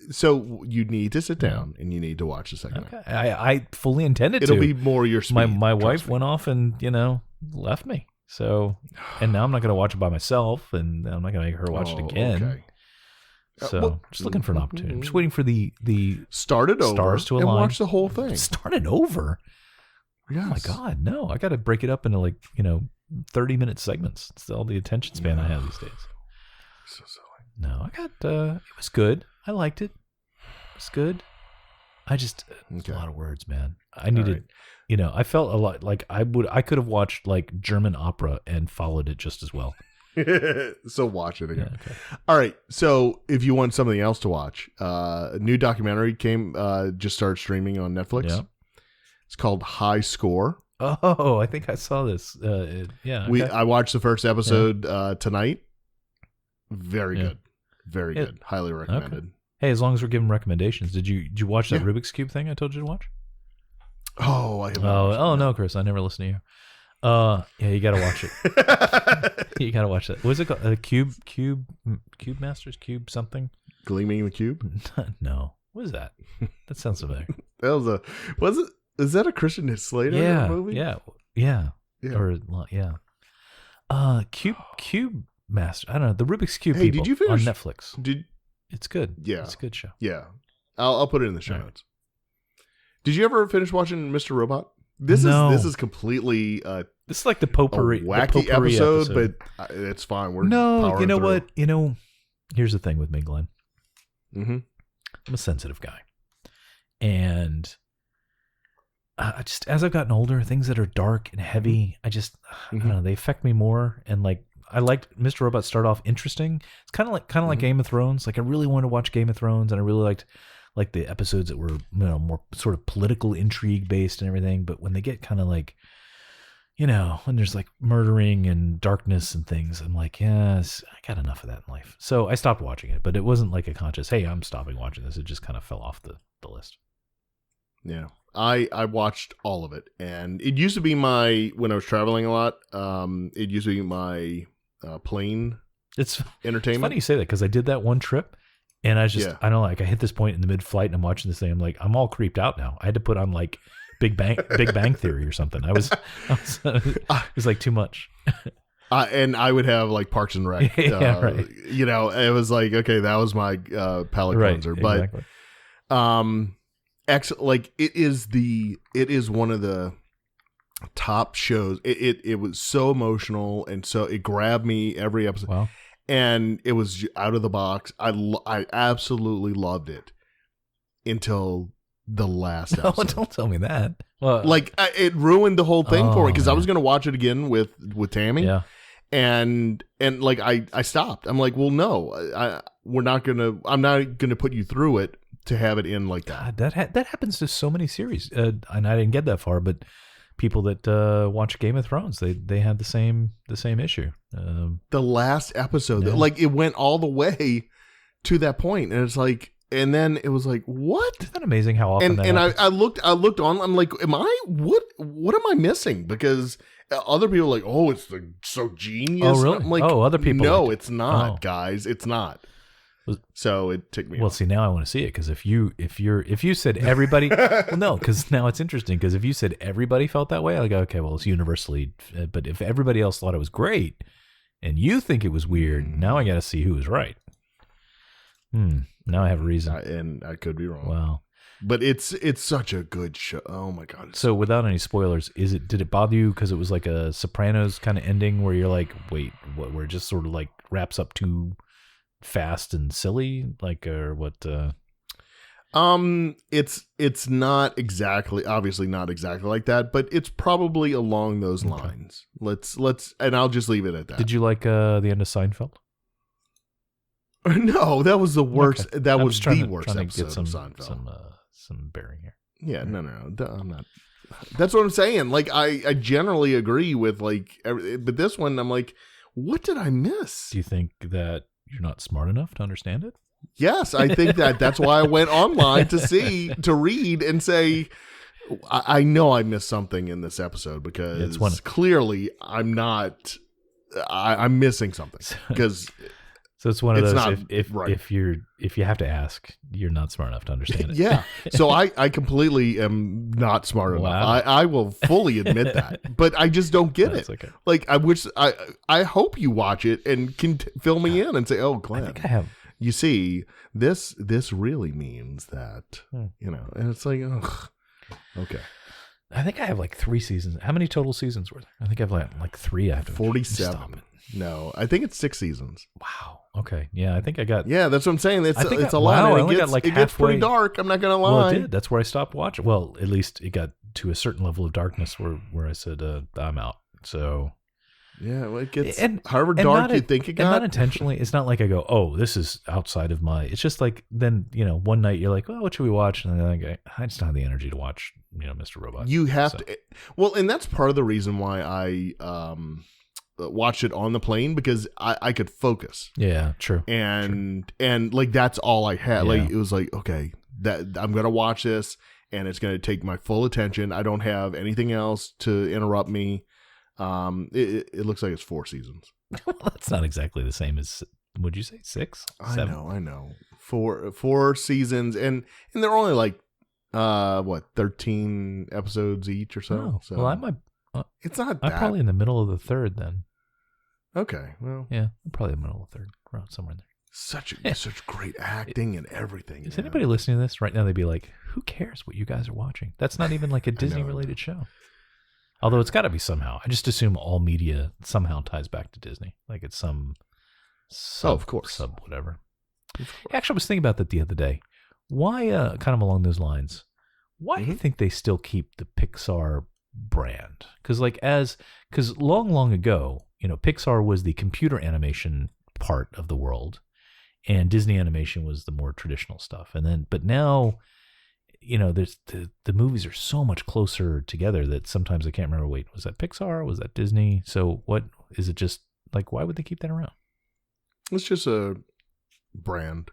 S3: so you need to sit down and you need to watch the second act.
S2: Okay. I fully intended
S3: It'll
S2: to.
S3: be more your speed.
S2: my
S3: trust
S2: wife
S3: me.
S2: went off and left me. So and now I'm not going to watch it by myself, and I'm not going to make her watch it
S3: Oh,
S2: again.
S3: okay.
S2: So
S3: well,
S2: just looking for an opportunity. I'm just waiting for the
S3: Start it over
S2: Stars to
S3: and
S2: align.
S3: watch the whole thing.
S2: start it over.
S3: Yes.
S2: Oh my God, no! I got to break it up into 30-minute segments. It's all the attention span I have these days.
S3: So silly.
S2: No, I got it was good. I liked it. It's good. I just
S3: Okay.
S2: a lot of words, man. I needed I felt a lot like I could have watched like German opera and followed it just as well.
S3: So watch it
S2: Yeah,
S3: again.
S2: okay.
S3: All right. So if you want something else to watch, a new documentary just started streaming on Netflix.
S2: Yeah.
S3: It's called High Score.
S2: Oh, I think I saw this. Yeah. Okay.
S3: I watched the first episode tonight. Very
S2: Yeah.
S3: good. Very
S2: Yeah.
S3: good. Highly recommended.
S2: Hey, as long as we're giving recommendations, did you watch that
S3: Yeah.
S2: Rubik's Cube thing I told you to watch?
S3: Oh, I haven't
S2: Oh,
S3: watched
S2: no, Chris, I never listen to you. Yeah, you got to watch it.
S3: it.
S2: You got to watch that. What was it called? Cube Masters? Cube something?
S3: Gleaming the Cube.
S2: No. What is that? That sounds familiar.
S3: That was it? Is that a Christian Slater
S2: yeah,
S3: movie?
S2: yeah.
S3: Yeah.
S2: Or yeah. Cube Master. I don't know. The Rubik's Cube
S3: Hey,
S2: people
S3: did you finish-
S2: on Netflix.
S3: Did
S2: It's good.
S3: Yeah.
S2: It's a good show.
S3: yeah. I'll put it in the show
S2: All right.
S3: notes. Did you ever finish watching Mr. Robot? This
S2: No.
S3: is completely
S2: This is like the
S3: a
S2: potpourri, the
S3: wacky
S2: potpourri
S3: episode, but it's fine. We're
S2: no,
S3: powering
S2: you know
S3: through.
S2: what? Here's the thing with me, Glenn.
S3: Mm-hmm.
S2: I'm a sensitive guy, and I just as I've gotten older, things that are dark and heavy, I
S3: Mm-hmm.
S2: don't know, they affect me more. And like I liked Mr. Robot start off interesting. It's kind of like
S3: Mm-hmm.
S2: Game of Thrones. Like I really wanted to watch Game of Thrones, and I really liked like the episodes that were more sort of political intrigue based and everything. But when they get kind of like when there's like murdering and darkness and things, I'm like, yes, I got enough of that in life. So I stopped watching it, but it wasn't like a conscious, hey, I'm stopping watching this. It just kind of fell off the list.
S3: Yeah. I watched all of it, and it used to be when I was traveling a lot, it used to be my plane
S2: It's
S3: entertainment.
S2: funny you say that because I did that one trip And I just,
S3: Yeah.
S2: I don't know, like I hit this point in the mid-flight and I'm watching this thing. I'm like, I'm all creeped out now. I had to put on like Big Bang Theory or something. It was like too much.
S3: And I would have like Parks and Rec.
S2: Yeah, right.
S3: You know, it was like, okay, that was my palate cleanser. But
S2: exactly.
S3: like it is one of the top shows. It was so emotional, and so it grabbed me every episode.
S2: Wow.
S3: And it was out of the box. I absolutely loved it until the last
S2: No,
S3: episode.
S2: don't tell me that. Well,
S3: Like it ruined the whole thing for me because I
S2: man.
S3: was going to watch it again with Tammy.
S2: yeah.
S3: And like I stopped. I'm like, well, no, I'm not gonna put you through it to have it in like that.
S2: God, that happens to so many series, and I didn't get that far, but people that watch Game of Thrones, they had the same issue.
S3: The last episode,
S2: Yeah.
S3: like it went all the way to that point, and it's like, and then it was like, what?
S2: Isn't that amazing how often that
S3: And
S2: happens?
S3: I looked on. I'm like, what am I missing? Because other people are like, oh, it's so genius.
S2: Oh, really?
S3: I'm like,
S2: Oh, other people
S3: No,
S2: liked it.
S3: it's not,
S2: Oh.
S3: guys. It's not.
S2: Was-
S3: So it took me.
S2: Well,
S3: off.
S2: see, now I want to see it because if you said everybody, well, no, because now it's interesting because if you said everybody felt that way, I go, okay, well, it's universally. But if everybody else thought it was great, and you think it was weird, now I got to see who was right. Now I have a reason.
S3: And I could be wrong.
S2: Wow.
S3: But it's such a good show. Oh my god.
S2: So without any spoilers, did it bother you because it was like a Sopranos kind of ending where you're like, wait, what? Where it just sort of like wraps up too fast and silly, like, or what?
S3: It's not exactly, obviously not exactly like that, but it's probably along those
S2: Okay.
S3: lines. Let's and I'll just leave it at that.
S2: Did you like the end of Seinfeld?
S3: No, that was the worst.
S2: Okay.
S3: That
S2: I'm
S3: was
S2: just trying
S3: the
S2: to-
S3: worst
S2: trying to
S3: episode
S2: get some
S3: of Seinfeld.
S2: some bearing here.
S3: Yeah, no, I'm not. That's what I'm saying. Like, I generally agree with like, but this one, I'm like, what did I miss?
S2: Do you think that you're not smart enough to understand it?
S3: Yes, I think that's why I went online to read and say, I know I missed something in this episode because
S2: It's one-
S3: clearly I'm not. I'm missing something because
S2: So it's one of
S3: It's
S2: those.
S3: not
S2: If
S3: right.
S2: if you have to ask, you're not smart enough to understand it.
S3: yeah. So I completely am not smart
S2: Wow.
S3: enough. I will fully admit that, but I just don't get
S2: That's
S3: it.
S2: okay.
S3: Like I hope you watch it and can fill me in and say, oh,
S2: I
S3: Glenn,
S2: think I have.
S3: you see this really means that,
S2: Hmm.
S3: and it's like, ugh. Okay.
S2: I think I have like 3 seasons. How many total seasons were there? I think I've like 3. I have to
S3: 47.
S2: Stop it.
S3: No, I think it's 6 seasons.
S2: Wow. Okay. Yeah, I think I got.
S3: Yeah, that's what I'm saying. It's
S2: I think
S3: it's
S2: I-
S3: a lot.
S2: wow,
S3: and
S2: I
S3: it
S2: only got
S3: gets,
S2: like
S3: it gets pretty
S2: halfway.
S3: dark. I'm not gonna
S2: Well,
S3: lie.
S2: it did. That's where I stopped watching. Well, at least it got to a certain level of darkness where I said I'm out. So
S3: Yeah, well, it gets
S2: And-
S3: however
S2: and
S3: dark
S2: not
S3: you think it
S2: and
S3: got.
S2: not intentionally. It's not like I go, oh, this is outside of my. It's just like then one night you're like, well, what should we watch? And then I just don't have the energy to watch Mr. Robot.
S3: You have
S2: So-
S3: to. Well, and that's part of the reason why I watched it on the plane because I could focus.
S2: Yeah, true.
S3: And like that's all I had.
S2: Yeah.
S3: Like it was like, okay, that I'm gonna watch this and it's gonna take my full attention. I don't have anything else to interrupt me. It looks like it's 4 seasons.
S2: Well, that's not exactly the same as. Would you say 6? 7?
S3: I know. 4 seasons and they're only like 13 episodes each or so.
S2: Oh,
S3: So
S2: well, I might.
S3: it's not
S2: I'm
S3: that
S2: probably in the middle of the 3rd then.
S3: okay. Well,
S2: Yeah, I'm probably in the middle of the 3rd, around somewhere in there.
S3: such great acting and everything.
S2: Is
S3: man.
S2: anybody listening to this right now? They'd be like, "Who cares what you guys are watching? That's not even like a Disney-related show." Although it's got to be somehow. I just assume all media somehow ties back to Disney. Like it's some sub,
S3: of course.
S2: sub whatever.
S3: Of course.
S2: Actually, I was thinking about that the other day. Why, kind of along those lines, why do you
S3: Mhm.
S2: think they still keep the Pixar brand? Because long ago, Pixar was the computer animation part of the world, and Disney animation was the more traditional stuff. But now, there's the movies are so much closer together that sometimes I can't remember. Wait, was that Pixar? Was that Disney? So what is it? Just like why would they keep that around?
S3: It's just a brand.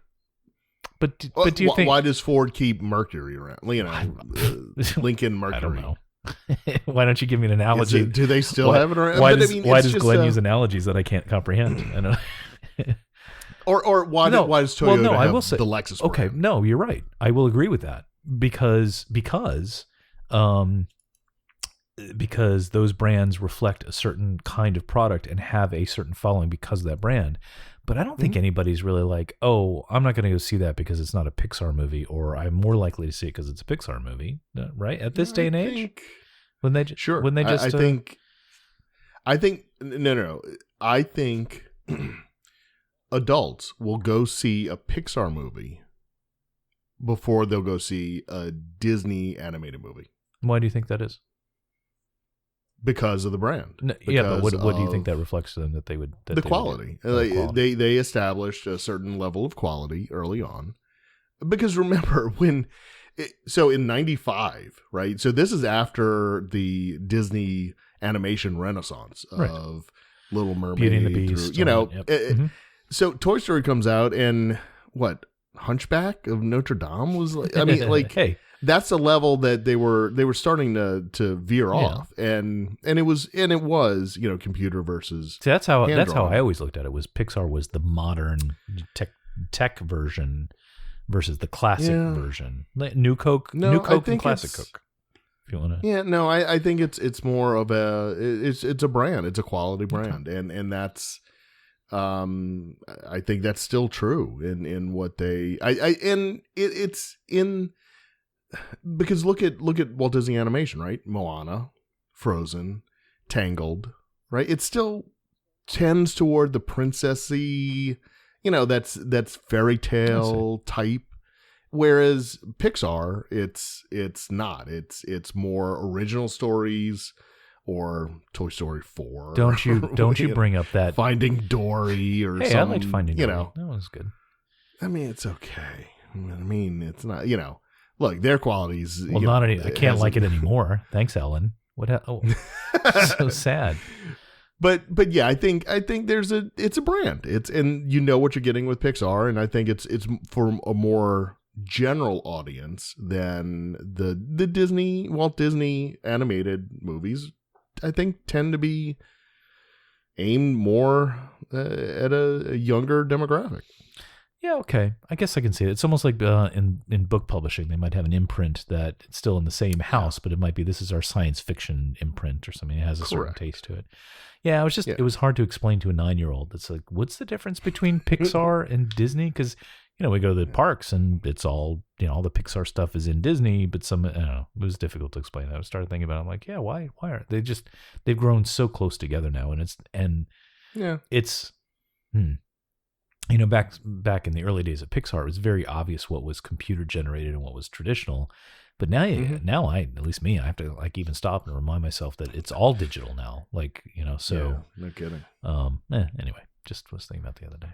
S2: But do you think?
S3: Why does Ford keep Mercury around? Lincoln Mercury.
S2: I don't know. Why don't you give me an
S3: Is
S2: analogy?
S3: do they still
S2: Why-
S3: have it around?
S2: Why
S3: But,
S2: does
S3: I mean,
S2: why
S3: it's
S2: does
S3: just
S2: Glenn use analogies that I can't comprehend? I know.
S3: Or why
S2: No.
S3: why does Toyota
S2: Well, no, I
S3: have
S2: will say-
S3: the Lexus
S2: Okay,
S3: brand?
S2: no, you're right. I will agree with that because those brands reflect a certain kind of product and have a certain following because of that brand. But I don't think anybody's really like, oh, I'm not going to go see that because it's not a Pixar movie, or I'm more likely to see it because it's a Pixar movie, right? At this day and age, when they
S3: Sure.
S2: when they just
S3: I think no. I think adults will go see a Pixar movie before they'll go see a Disney animated movie
S2: why do you think that is?
S3: because of the brand.
S2: No, yeah, but
S3: Because
S2: what do you think
S3: of
S2: that reflects to them that they would that
S3: the
S2: they would do?
S3: quality.
S2: Oh, the quality.
S3: They established a certain level of quality early on. Because remember so in 95, right? So this is after the Disney animation renaissance
S2: Right.
S3: of Little Mermaid,
S2: Beauty and the Beast,
S3: through,
S2: all that, yep. Mhm.
S3: So Toy Story comes out, and what, Hunchback of Notre Dame was like, I mean, like,
S2: hey,
S3: that's the level that they were starting to veer
S2: Yeah.
S3: off, and it was computer versus
S2: see, that's how
S3: hand-drawn.
S2: I always looked at it. Was Pixar was the modern tech version versus the classic
S3: Yeah.
S2: version. New Coke,
S3: No,
S2: New
S3: I
S2: Coke, and
S3: think
S2: classic
S3: it's-
S2: Coke. If you want to,
S3: Yeah, no, I think it's more of it's a brand, it's a quality brand, and that's I think that's still true in what they it's in because look at Walt Disney Animation, right? Moana, Frozen, Tangled, right? It still tends toward the princessy, that's fairy tale type. Whereas Pixar, it's not. It's more original stories, or Toy Story 4.
S2: don't you bring up that?
S3: Finding Dory or
S2: Hey,
S3: some,
S2: I liked Finding Dory.
S3: know.
S2: That was good.
S3: I mean, it's okay. I mean, it's not. Look, their qualities.
S2: Well, not any. I can't like it anymore. Thanks, Ellen. What? Oh, so sad.
S3: But yeah, I think it's a brand. And you know what you're getting with Pixar, and I think it's for a more general audience than the Walt Disney animated movies. I think tend to be aimed more at a younger demographic.
S2: Yeah, okay. I guess I can see it. It's almost like in book publishing, they might have an imprint that it's still in the same house, but it might be this is our science fiction imprint or something. It has a certain
S3: Correct.
S2: taste to it. Yeah, it was hard to explain to a 9-year-old. It's like, what's the difference between Pixar and Disney? Because we go to the parks and it's all all the Pixar stuff is in Disney, but I don't know, it was difficult to explain that. I started thinking about it. I'm like, yeah, why aren't they they've grown so close together now, and it's back in the early days of Pixar, it was very obvious what was computer generated and what was traditional. But now, at least me, I have to even stop and remind myself that it's all digital now. So
S3: Yeah, no kidding.
S2: anyway, just was thinking about the other day.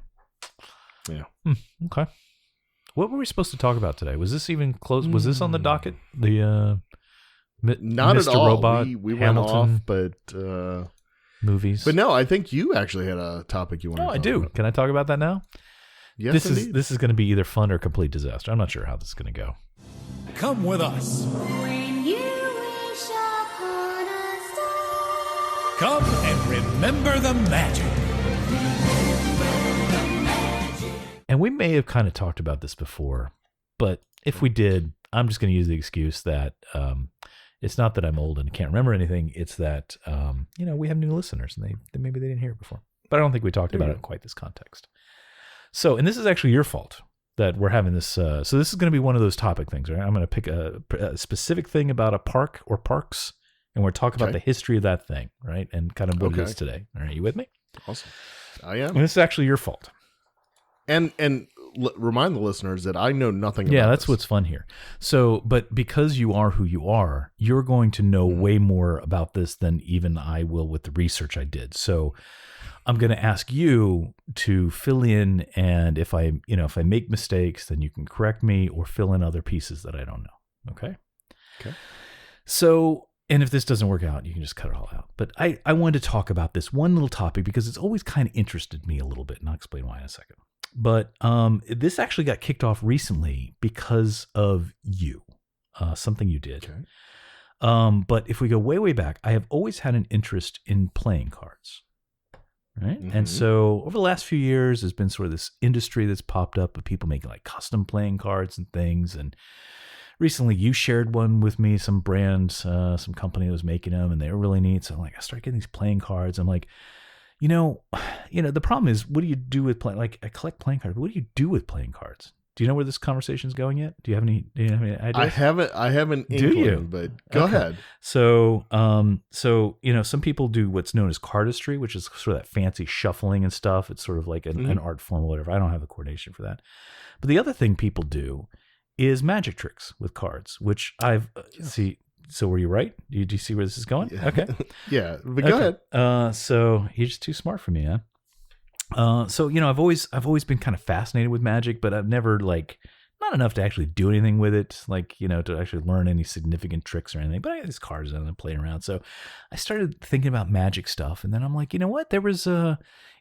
S3: Yeah.
S2: Okay. What were we supposed to talk about today? Was this even close? Was this on the docket? The
S3: Not
S2: Mr.
S3: at all.
S2: Robot,
S3: We went
S2: Hamilton
S3: off, but
S2: movies.
S3: but no, I think you actually had a topic you wanted.
S2: No,
S3: to
S2: I
S3: talk
S2: do.
S3: about.
S2: Can I talk about that now?
S3: Yes, indeed.
S2: This is going to be either fun or complete disaster. I'm not sure how this is going to go.
S4: Come with us.
S5: When you wish upon a star.
S4: Come and remember the magic.
S2: And we may have kind of talked about this before, but if we did, I'm just going to use the excuse that it's not that I'm old and can't remember anything. It's that we have new listeners and maybe they didn't hear it before. But I don't think we talked about it in quite this context. So, and this is actually your fault that we're having this. So this is going to be one of those topic things, right? I'm going to pick a specific thing about a park or parks, and we're talking about the history of that thing, right? And kind of what it is today. All right, you with me?
S3: Awesome. I am.
S2: And this is actually your fault.
S3: And remind the listeners that I know nothing
S2: Yeah,
S3: about
S2: that's
S3: this.
S2: what's fun here. So, but because you are who you are, you're going to know way more about this than even I will with the research I did. So I'm going to ask you to fill in, and if I make mistakes, then you can correct me or fill in other pieces that I don't know. Okay?
S3: Okay.
S2: So, and if this doesn't work out, you can just cut it all out. But I wanted to talk about this one little topic because it's always kind of interested me a little bit, and I'll explain why in a second. But this actually got kicked off recently because of you, something you did.
S3: Okay.
S2: But if we go way, way back, I have always had an interest in playing cards. right? And so over the last few years, there's been sort of this industry that's popped up of people making like custom playing cards and things. And recently you shared one with me, some brand, some company that was making them, and they were really neat. So I'm like, I started getting these playing cards. I'm like, the problem is, what do you do with playing? Like, I collect playing cards. What do you do with playing cards? Do you know where this conversation's going yet? Do you have any ideas?
S3: I haven't.
S2: Do you?
S3: But go ahead.
S2: So, some people do what's known as cardistry, which is sort of that fancy shuffling and stuff. It's sort of like an art form or whatever. I don't have the coordination for that. But the other thing people do is magic tricks with cards, which I've see. So were you right? Do you see where this is going?
S3: Yeah.
S2: Okay.
S3: Yeah, but go ahead.
S2: So you're just too smart for me, huh? I've always been kind of fascinated with magic, but I've never not enough to actually do anything with it, to actually learn any significant tricks or anything. But I got these cards and I'm playing around. So I started thinking about magic stuff, and then I'm like, you know what? There was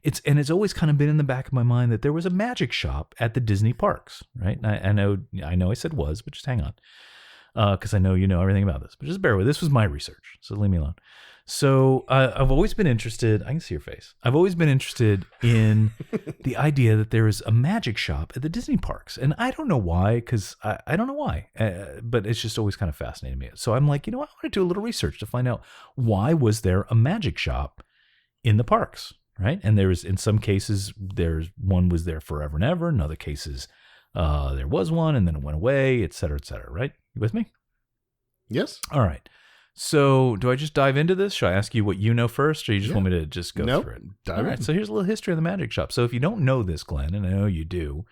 S2: it's always kind of been in the back of my mind that there was a magic shop at the Disney parks, right? And I know I said was, but just hang on. Because I know you know everything about this, but just bear with. This was my research, so leave me alone. So I've always been interested. I can see your face. I've always been interested in the idea that there is a magic shop at the Disney parks, and I don't know why. Because I don't know why, but it's just always kind of fascinated me. So I'm like, I want to do a little research to find out why was there a magic shop in the parks, right? And there was, in some cases, there's one was there forever and ever. In other cases, there was one and then it went away, et cetera, right? You with me?
S3: Yes.
S2: All right. So do I just dive into this? Should I ask you what you know first, or you just want me to just go through it?
S3: Dive
S2: All
S3: in.
S2: right. So here's a little history of the magic shop. So if you don't know this, Glenn, and I know you do,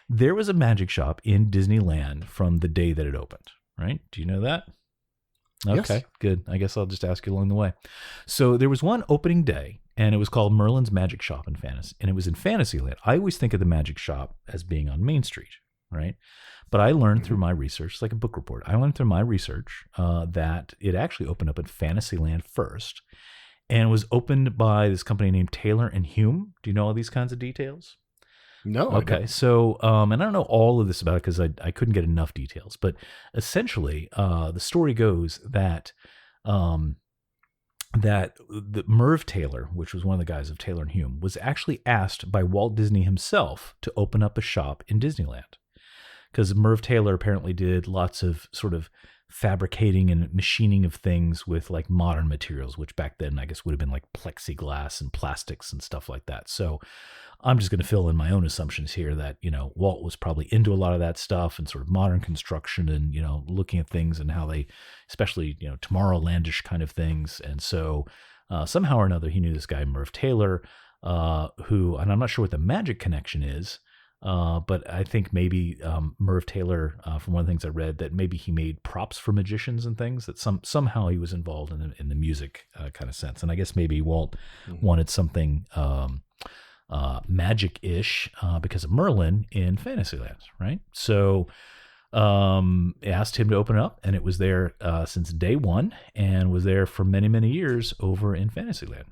S2: there was a magic shop in Disneyland from the day that it opened, right? Do you know that? Okay,
S3: Yes.
S2: good. I guess I'll just ask you along the way. So there was one opening day, and it was called Merlin's Magic Shop in Fantasy, and it was in Fantasyland. I always think of the magic shop as being on Main Street, right? But I learned through my research, it's like a book report. I learned through my research that it actually opened up at Fantasyland first, and was opened by this company named Taylor and Hume. Do you know all these kinds of details?
S3: No. I
S2: Okay,
S3: don't.
S2: so and I don't know all of this about it because I couldn't get enough details. But essentially, the story goes that the Merv Taylor, which was one of the guys of Taylor and Hume, was actually asked by Walt Disney himself to open up a shop in Disneyland. Because Merv Taylor apparently did lots of sort of fabricating and machining of things with like modern materials, which back then I guess would have been like plexiglass and plastics and stuff like that. So I'm just going to fill in my own assumptions here that, Walt was probably into a lot of that stuff and sort of modern construction and, looking at things and how they, especially, Tomorrowlandish kind of things. And so somehow or another, he knew this guy, Merv Taylor, who, and I'm not sure what the magic connection is, but I think maybe Merv Taylor, from one of the things I read, that maybe he made props for magicians and things, that somehow he was involved in the music kind of sense. And I guess maybe Walt wanted something magic-ish because of Merlin in Fantasyland, right? So asked him to open it up, and it was there since day one and was there for many, many years over in Fantasyland.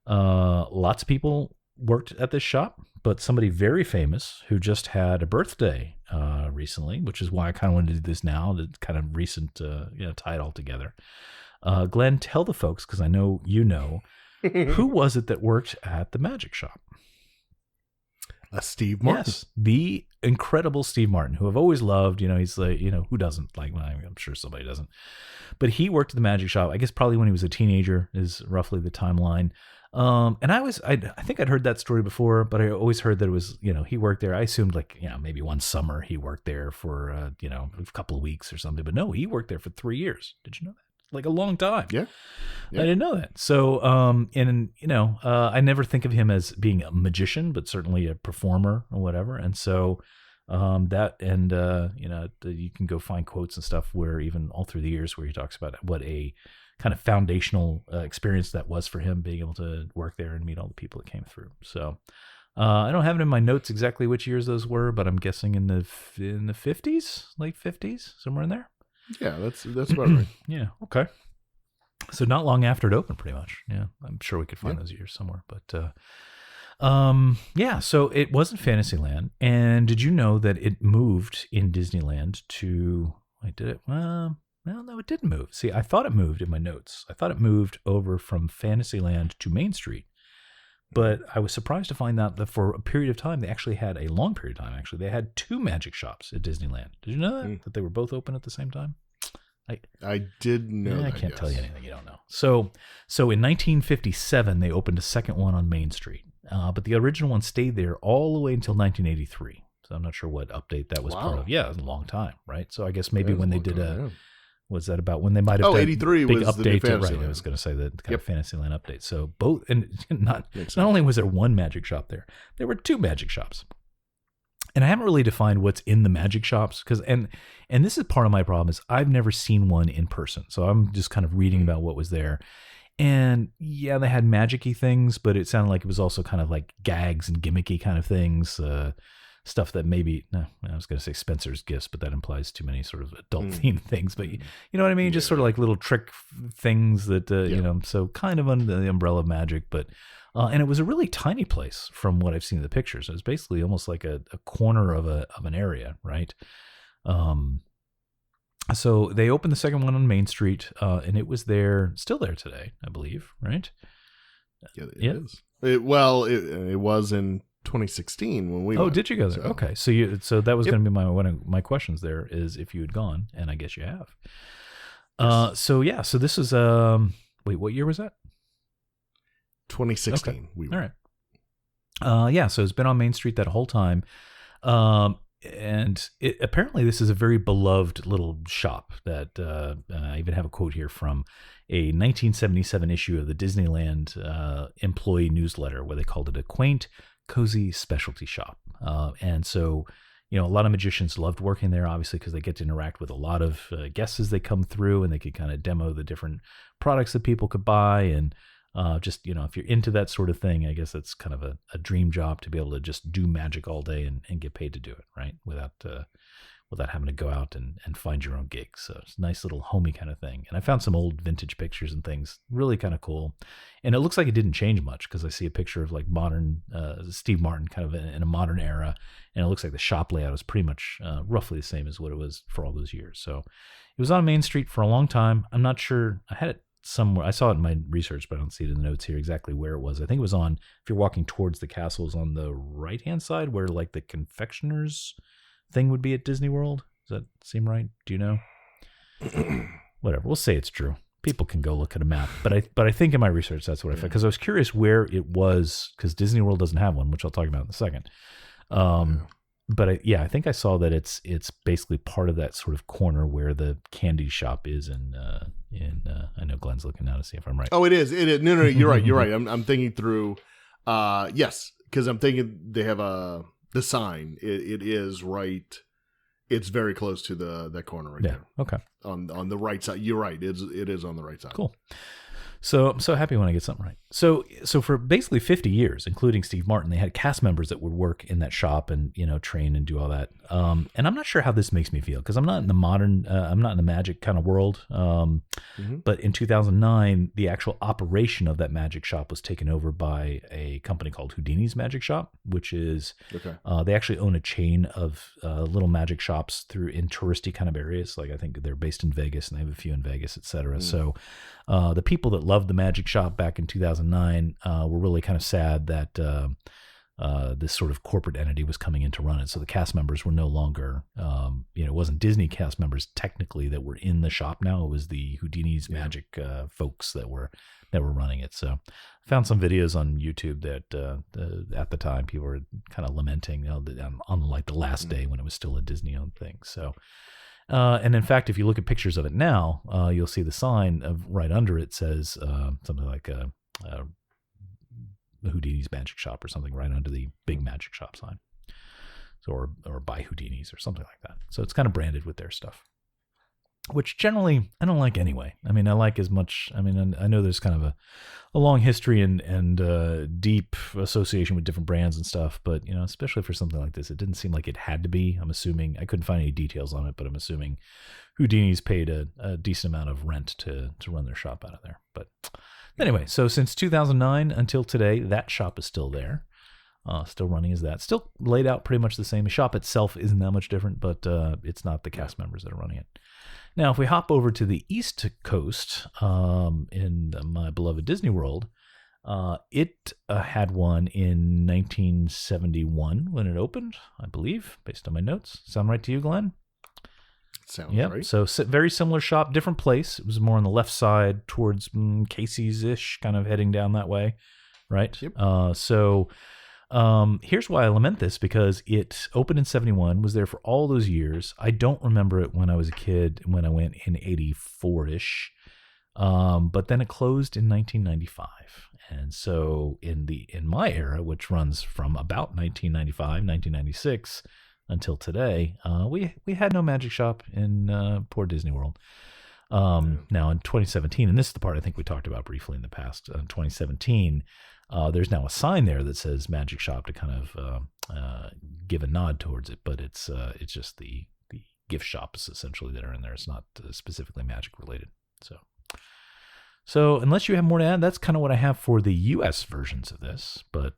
S2: Lots of people worked at this shop, but somebody very famous who just had a birthday recently, which is why I kind of wanted to do this now, to kind of recent, tie it all together. Glenn, tell the folks, because I know you know, who was it that worked at the magic shop?
S3: Steve Martin.
S2: Yes, the incredible Steve Martin, who I've always loved. He's like, who doesn't like him? I'm sure somebody doesn't. But he worked at the magic shop, I guess probably when he was a teenager is roughly the timeline. And I think I'd heard that story before, but I always heard that it was, he worked there. I assumed maybe one summer he worked there for, a couple of weeks or something, but no, he worked there for 3 years. Did you know that? Like a long time.
S3: Yeah.
S2: I didn't know that. So, I never think of him as being a magician, but certainly a performer or whatever. And so, you can go find quotes and stuff where even all through the years where he talks about what a kind of foundational experience that was for him, being able to work there and meet all the people that came through. So, I don't have it in my notes exactly which years those were, but I'm guessing in the 50s, late 50s, somewhere in there.
S3: Yeah, that's about right.
S2: Yeah. Okay. So not long after it opened, pretty much. Yeah, I'm sure we could find those years somewhere. But yeah. So it wasn't Fantasyland, and did you know that it moved in Disneyland to? Wait, did it? Well, no, it didn't move. See, I thought it moved in my notes. I thought it moved over from Fantasyland to Main Street, But I was surprised to find out that for a period of time, they actually had a long period of time. Actually, they had 2 magic shops at Disneyland. Did you know that? That they were both open at the same time?
S3: I did know that.
S2: I can't tell you anything you don't know. So in 1957, they opened a second one on Main Street. But the original one stayed there all the way until 1983. So I'm not sure what update that was part of. Yeah, it was a long time, right? So I guess maybe when they did was that about when they might have done
S3: 83
S2: big
S3: was
S2: update
S3: the new
S2: to, right?
S3: Fantasyland.
S2: I was going to say the kind of Fantasyland update. So both, and not only was there one magic shop there were 2 magic shops. And I haven't really defined what's in the magic shops because and this is part of my problem is I've never seen one in person. So I'm just kind of reading about what was there. And yeah, they had magic-y things, but it sounded like it was also kind of like gags and gimmicky kind of things. Stuff that maybe, no, I was going to say Spencer's Gifts, but that implies too many sort of adult-themed things. But you know what I mean? Just sort of like little trick things that, you know, so kind of under the umbrella of magic. But and it was a really tiny place from what I've seen in the pictures. It was basically almost like a corner of an area, right? So they opened the second one on Main Street, and it was still there today, I believe, right?
S3: Yeah, it is. It was in 2016 when we went.
S2: Did you go there? Okay. So that was going to be one of my questions there is if you had gone, and I guess you have. Yes. So this is wait, what year was that?
S3: 2016.
S2: Okay.
S3: We went.
S2: All right. So it's been on Main Street that whole time. And apparently this is a very beloved little shop that I even have a quote here from a 1977 issue of the Disneyland employee newsletter where they called it a quaint, cozy specialty shop. And so, you know, a lot of magicians loved working there, obviously, because they get to interact with a lot of guests as they come through and they could kind of demo the different products that people could buy. And just, you know, if you're into that sort of thing, I guess it's kind of a dream job to be able to just do magic all day and get paid to do it, right? Without having to go out and find your own gigs. So it's a nice little homey kind of thing. And I found some old vintage pictures and things, really kind of cool. And it looks like it didn't change much because I see a picture of like modern Steve Martin kind of in a modern era. And it looks like the shop layout is pretty much roughly the same as what it was for all those years. So it was on Main Street for a long time. I'm not sure. I had it somewhere. I saw it in my research, but I don't see it in the notes here exactly where it was. I think it was on, if you're walking towards the castle, it was on the right-hand side where like the confectioner's thing would be at Disney World. Does that seem right? Do you know? Whatever. We'll say it's true. People can go look at a map. But I think in my research, that's what I found. Because I was curious where it was, because Disney World doesn't have one, which I'll talk about in a second. But I think I saw that it's basically part of that sort of corner where the candy shop is in I know Glenn's looking now to see if I'm right.
S3: Oh, it is. No, you're right. You're right. I'm thinking through. Yes, because I'm thinking they have the sign. It is right. It's very close to that corner right there.
S2: Okay.
S3: On the right side. You're right. It is on the right side.
S2: Cool. So I'm so happy when I get something right. So for basically 50 years, including Steve Martin, they had cast members that would work in that shop and, you know, train and do all that. And I'm not sure how this makes me feel because I'm not in the modern, I'm not in the magic kind of world. But in 2009, the actual operation of that magic shop was taken over by a company called Houdini's Magic Shop, which is, they actually own a chain of little magic shops in touristy kind of areas. Like I think they're based in Vegas and they have a few in Vegas, et cetera. So the people that loved the magic shop back in 2009 were really kind of sad that this sort of corporate entity was coming in to run it. So the cast members were no longer, it wasn't Disney cast members technically that were in the shop now. It was the Houdini's Magic folks that were running it. So I found some videos on YouTube that at the time people were kind of lamenting on like the last day when it was still a Disney-owned thing. So. And in fact, if you look at pictures of it now, you'll see the sign right under it says something like Houdini's Magic Shop or something right under the big magic shop sign. So, or by Houdini's or something like that. So it's kind of branded with their stuff, which generally I don't like anyway. I mean, I like as much. I mean, I know there's kind of a long history and deep association with different brands and stuff, but you know, especially for something like this, it didn't seem like it had to be. I'm assuming I couldn't find any details on it, but I'm assuming Houdini's paid a decent amount of rent to run their shop out of there. But anyway, so since 2009 until today, that shop is still there. Still running as that. Still laid out pretty much the same. The shop itself isn't that much different, but it's not the cast members that are running it. Now, if we hop over to the East Coast in my beloved Disney World, It had one in 1971 when it opened, I believe, based on my notes. Sound right to you, Glenn?
S3: Sounds
S2: Yep.
S3: right.
S2: So very similar shop, different place. It was more on the left side towards Casey's-ish, kind of heading down that way, right?
S3: Yep.
S2: Here's why I lament this, because it opened in 71, was there for all those years. I don't remember it when I was a kid, when I went in 84-ish. But then it closed in 1995. And so in my era, which runs from about 1995, 1996 until today, we had no magic shop in poor Disney World. Now in 2017, and this is the part I think we talked about briefly in the past, 2017, there's now a sign there that says Magic Shop to kind of give a nod towards it, but it's just the gift shops essentially that are in there. It's not specifically magic related. So unless you have more to add, that's kind of what I have for the U.S. versions of this. But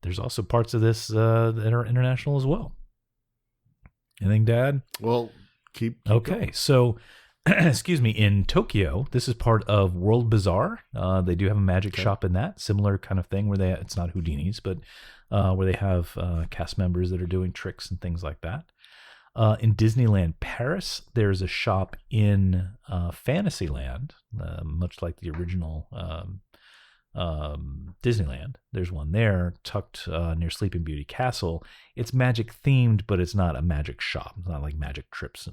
S2: there's also parts of this that are international as well. Anything to add?
S3: Well, keep
S2: Okay,
S3: going.
S2: so excuse me, in Tokyo, this is part of World Bazaar. They do have a magic shop in that, similar kind of thing where it's not Houdini's, but where they have cast members that are doing tricks and things like that. In Disneyland Paris, there's a shop in Fantasyland, much like the original Disneyland. There's one there tucked near Sleeping Beauty Castle. It's magic themed, but it's not a magic shop. It's not like magic tricks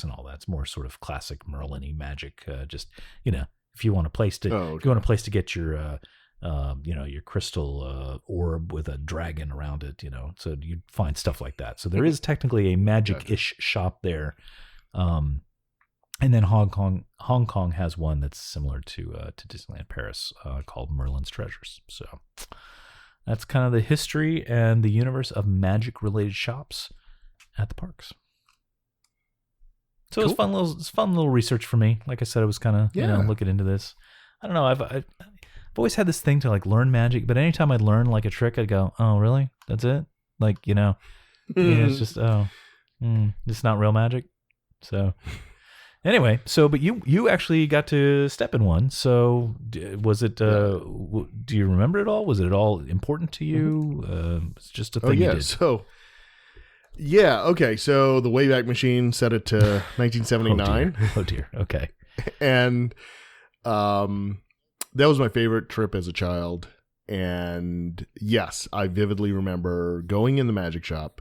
S2: and all that. It's more sort of classic Merlin-y magic. Just, if you want a place to, if you want a place to get your your crystal orb with a dragon around it, so you'd find stuff like that. So there is technically a magic-ish shop there. And then Hong Kong has one that's similar to Disneyland Paris called Merlin's Treasures. So that's kind of the history and the universe of magic-related shops at the parks. So
S3: Cool.
S2: it's fun little research for me. Like I said, I was kind of looking into this. I don't know. I've always had this thing to like learn magic, but anytime I'd learn like a trick, I'd go, "Oh, really? That's it?" Like, it's just it's not real magic. So anyway, but you actually got to step in one. So was it? Do you remember it all? Was it at all important to you? It's just a thing you did.
S3: So okay. So the Wayback Machine set it to 1979.
S2: Oh dear. Okay.
S3: And that was my favorite trip as a child. And yes, I vividly remember going in the magic shop.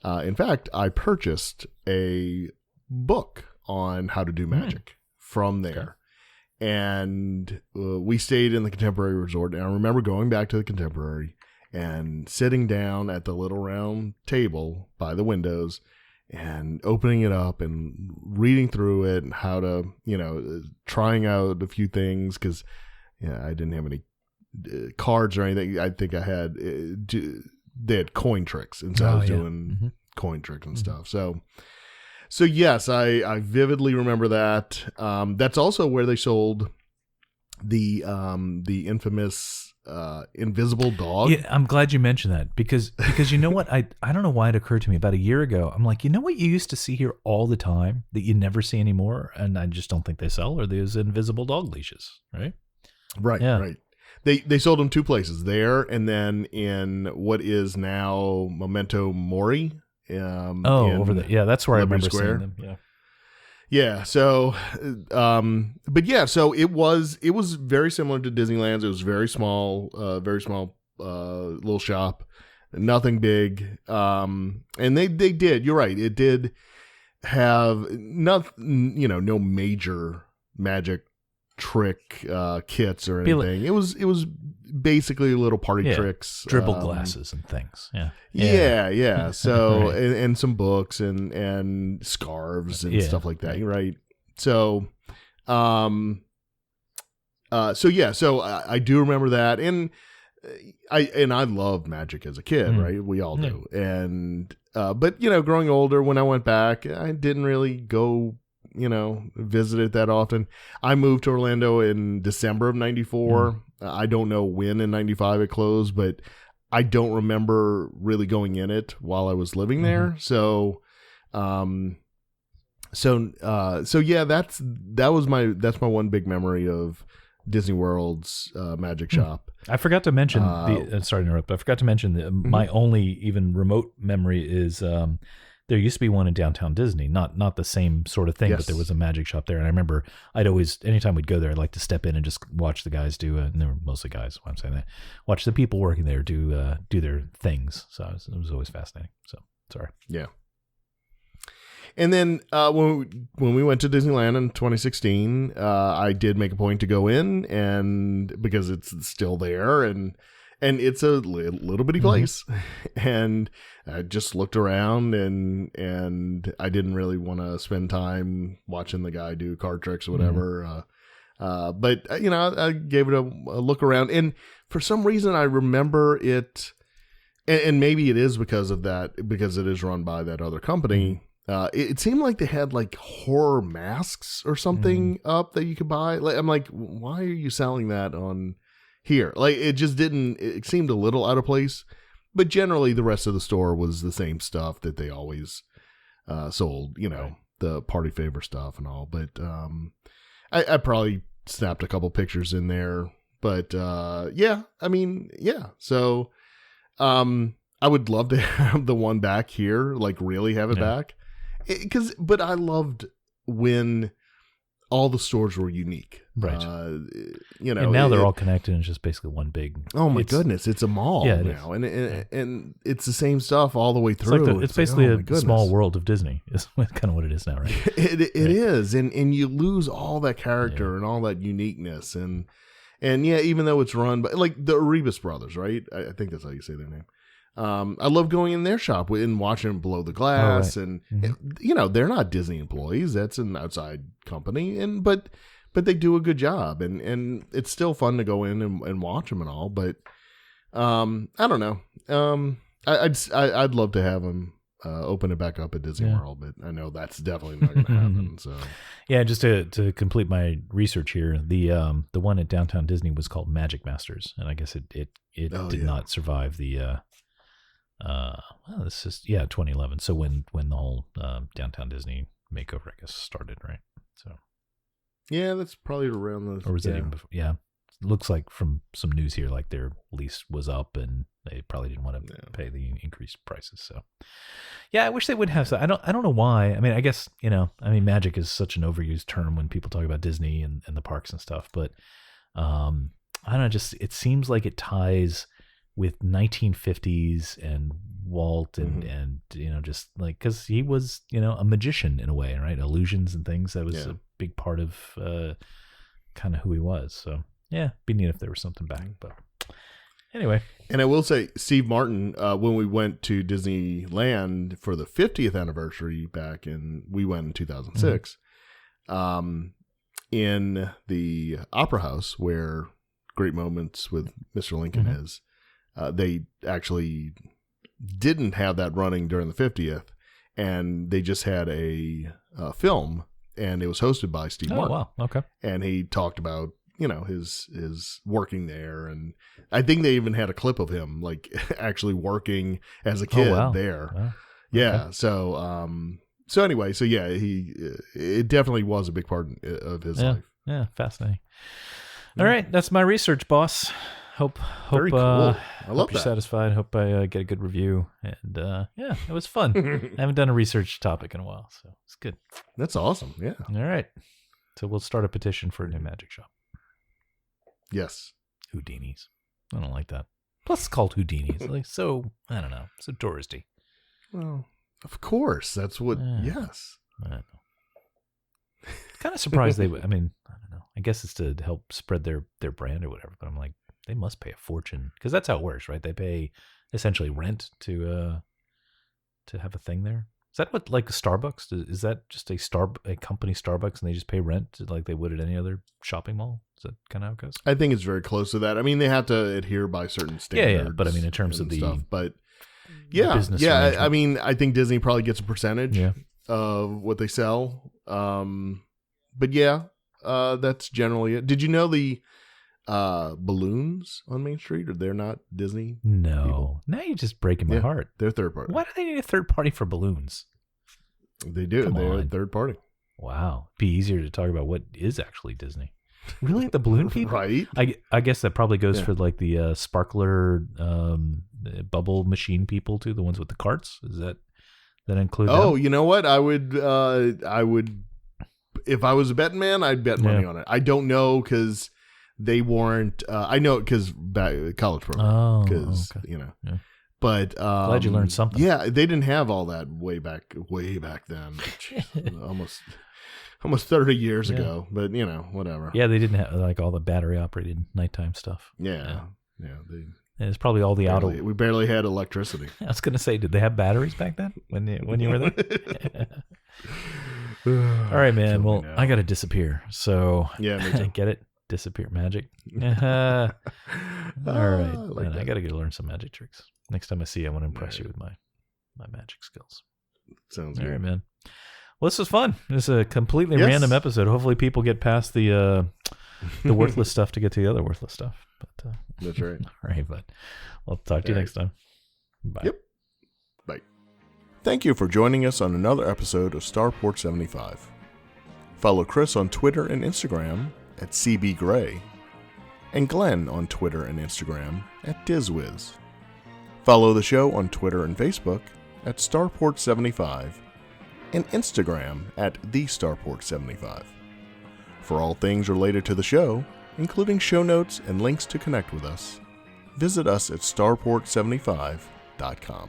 S3: In fact, I purchased a book on how to do magic from there. And we stayed in the Contemporary Resort. And I remember going back to the Contemporary and sitting down at the little round table by the windows and opening it up and reading through it and how to, trying out a few things because I didn't have any cards or anything. I think I had, they had coin tricks. And so I was doing coin tricks and stuff. So yes, I vividly remember that. That's also where they sold the infamous invisible dog.
S2: Yeah, I'm glad you mentioned that because you know what? I don't know why it occurred to me about a year ago. I'm like, you know what you used to see here all the time that you never see anymore, and I just don't think they sell, are these invisible dog leashes, right?
S3: Right,
S2: Yeah.
S3: right. They sold them two places, there and then in what is now Memento Mori.
S2: Over there. Yeah, that's where
S3: Liberty
S2: I remember
S3: Square.
S2: seeing them. Yeah.
S3: Yeah. So, but yeah, so it was very similar to Disneyland's. It was very small little shop, nothing big. And they did. You're right. It did have no major magic trick kits or anything. It was basically little party tricks,
S2: dribble glasses and things.
S3: Yeah. So
S2: Right.
S3: and some books and scarves and stuff like that. Right. So, so I do remember that, and I loved magic as a kid. Right. We all do. And but growing older, when I went back, I didn't really go visit it that often. I moved to Orlando in December of 94. I don't know when in 95 it closed, but I don't remember really going in it while I was living there. So yeah, that's my one big memory of Disney World's Magic Shop.
S2: I forgot to mention sorry to interrupt. I forgot to mention that my only even remote memory is there used to be one in downtown Disney, not the same sort of thing, but there was a magic shop there. And I remember I'd always, anytime we'd go there, I'd like to step in and just watch the guys do and they were mostly guys, why I'm saying that, watch the people working there do their things. So it was always fascinating. So sorry.
S3: Yeah. And then when we went to Disneyland in 2016, I did make a point to go in, and because it's still there, and it's a little bitty place, and I just looked around, and I didn't really want to spend time watching the guy do card tricks or whatever. But I gave it a look around, and for some reason I remember it, and maybe it is because of that, because it is run by that other company. It seemed like they had like horror masks or something up that you could buy. Like, I'm like, why are you selling that on here? Like, it just didn't. It seemed a little out of place. But generally, the rest of the store was the same stuff that they always sold. The party favor stuff and all. But I probably snapped a couple pictures in there. But yeah. So I would love to have the one back here, like really have it back. But I loved when all the stores were unique,
S2: right?
S3: And
S2: now they're all connected, and it's just basically one big.
S3: Oh my goodness, it's a mall now, and it's the same stuff all the way through.
S2: It's basically a small world of Disney. Is kind of what it is now, right?
S3: It is, and you lose all that character and all that uniqueness, and even though it's run by like the Erebus brothers, right? I think that's how you say their name. I love going in their shop and watching them blow the glass, and they're not Disney employees. That's an outside company, but they do a good job, and it's still fun to go in and watch them and all. But I don't know. I'd love to have them open it back up at Disney World, but I know that's definitely not going to happen. So
S2: yeah, just to complete my research here, the one at Downtown Disney was called Magic Masters, and I guess it did not survive the. This is 2011. So when the whole Downtown Disney makeover, I guess, started, right? So
S3: yeah, that's probably around the.
S2: Or was that even before? Yeah, it looks like from some news here, like their lease was up and they probably didn't want to pay the increased prices. So yeah, I wish they would have. So I don't know why. I mean, I guess magic is such an overused term when people talk about Disney and the parks and stuff, but I don't know. Just it seems like it ties with 1950s and Walt and just like, because he was a magician in a way, right? Illusions and things, that was a big part of kind of who he was. So yeah, be neat if there was something back. But anyway, and
S3: I will say, Steve Martin, when we went to Disneyland for the 50th anniversary we went in 2006, in the Opera House where Great Moments with Mr. Lincoln is. They actually didn't have that running during the 50th, and they just had a film, and it was hosted by Steve Martin.
S2: Oh, wow. Okay.
S3: And he talked about, his working there, and I think they even had a clip of him, like, actually working as a kid there. Wow. Yeah. Okay. So anyway, it definitely was a big part of his life.
S2: Yeah, fascinating. All right, that's my research, boss. Hope
S3: very cool. I love
S2: you're
S3: that.
S2: Satisfied. Hope I get a good review. And it was fun. I haven't done a research topic in a while, so it's good.
S3: That's awesome. Yeah.
S2: All right. So we'll start a petition for a new magic shop.
S3: Yes.
S2: Houdini's. I don't like that. Plus, it's called Houdini's. Like, so I don't know. So touristy.
S3: Well, of course. That's what. Yes.
S2: I don't know. Kind of surprised they would. I mean, I don't know. I guess it's to help spread their brand or whatever. But I'm like, they must pay a fortune, because that's how it works, right? They pay essentially rent to have a thing there. Is that what, like, Starbucks? Is that just a company Starbucks, and they just pay rent like they would at any other shopping mall? Is that kind of how it goes?
S3: I think it's very close to that. I mean, they have to adhere by certain standards.
S2: Yeah. But I mean, in terms of the
S3: stuff, but
S2: business
S3: arrangement. I mean, I think Disney probably gets a percentage of what they sell. But yeah, that's generally it. Did you know the balloons on Main Street, or they're not Disney?
S2: No.
S3: People?
S2: Now you're just breaking my heart.
S3: They're third party.
S2: Why do they need a third party for balloons?
S3: They do. They're a third party.
S2: Wow. Be easier to talk about what is actually Disney. Really, the balloon people?
S3: Right?
S2: I guess that probably goes
S3: Yeah.
S2: for like the sparkler bubble machine people too. The ones with the carts. Is that include?
S3: Oh,
S2: them?
S3: you know what? I would, if I was a betting man, I'd bet money
S2: Yeah.
S3: on it. I don't know because they weren't. I know because college program.
S2: Oh,
S3: Because
S2: okay.
S3: Yeah. But
S2: Glad you learned something.
S3: Yeah, they didn't have all that way back then. Jeez, almost 30 years
S2: Yeah.
S3: ago. But whatever.
S2: Yeah, they didn't have like all the battery operated nighttime stuff.
S3: Yeah.
S2: And it's probably all the auto.
S3: We barely had electricity.
S2: I was gonna say, did they have batteries back then when you were there? All right, man. Well, I gotta disappear. So
S3: Yeah, me too.
S2: get it? Disappear magic. All right,
S3: I like
S2: man, I
S3: that.
S2: gotta go learn some magic tricks. Next time I see you, I want to impress
S3: All
S2: you
S3: right.
S2: with my magic skills.
S3: Sounds
S2: All
S3: good.
S2: right, man. Well, this was fun. This is a completely
S3: Yes.
S2: random episode. Hopefully, people get past the worthless stuff to get to the other worthless stuff. But
S3: That's right.
S2: all right, but I'll talk to you
S3: All right.
S2: next time. Bye.
S3: Yep. Bye. Thank you for joining us on another episode of Starport 75. Follow Chris on Twitter and Instagram at CBGray, and Glenn on Twitter and Instagram at DizWiz. Follow the show on Twitter and Facebook at Starport75 and Instagram at TheStarport75. For all things related to the show, including show notes and links to connect with us, visit us at starport75.com.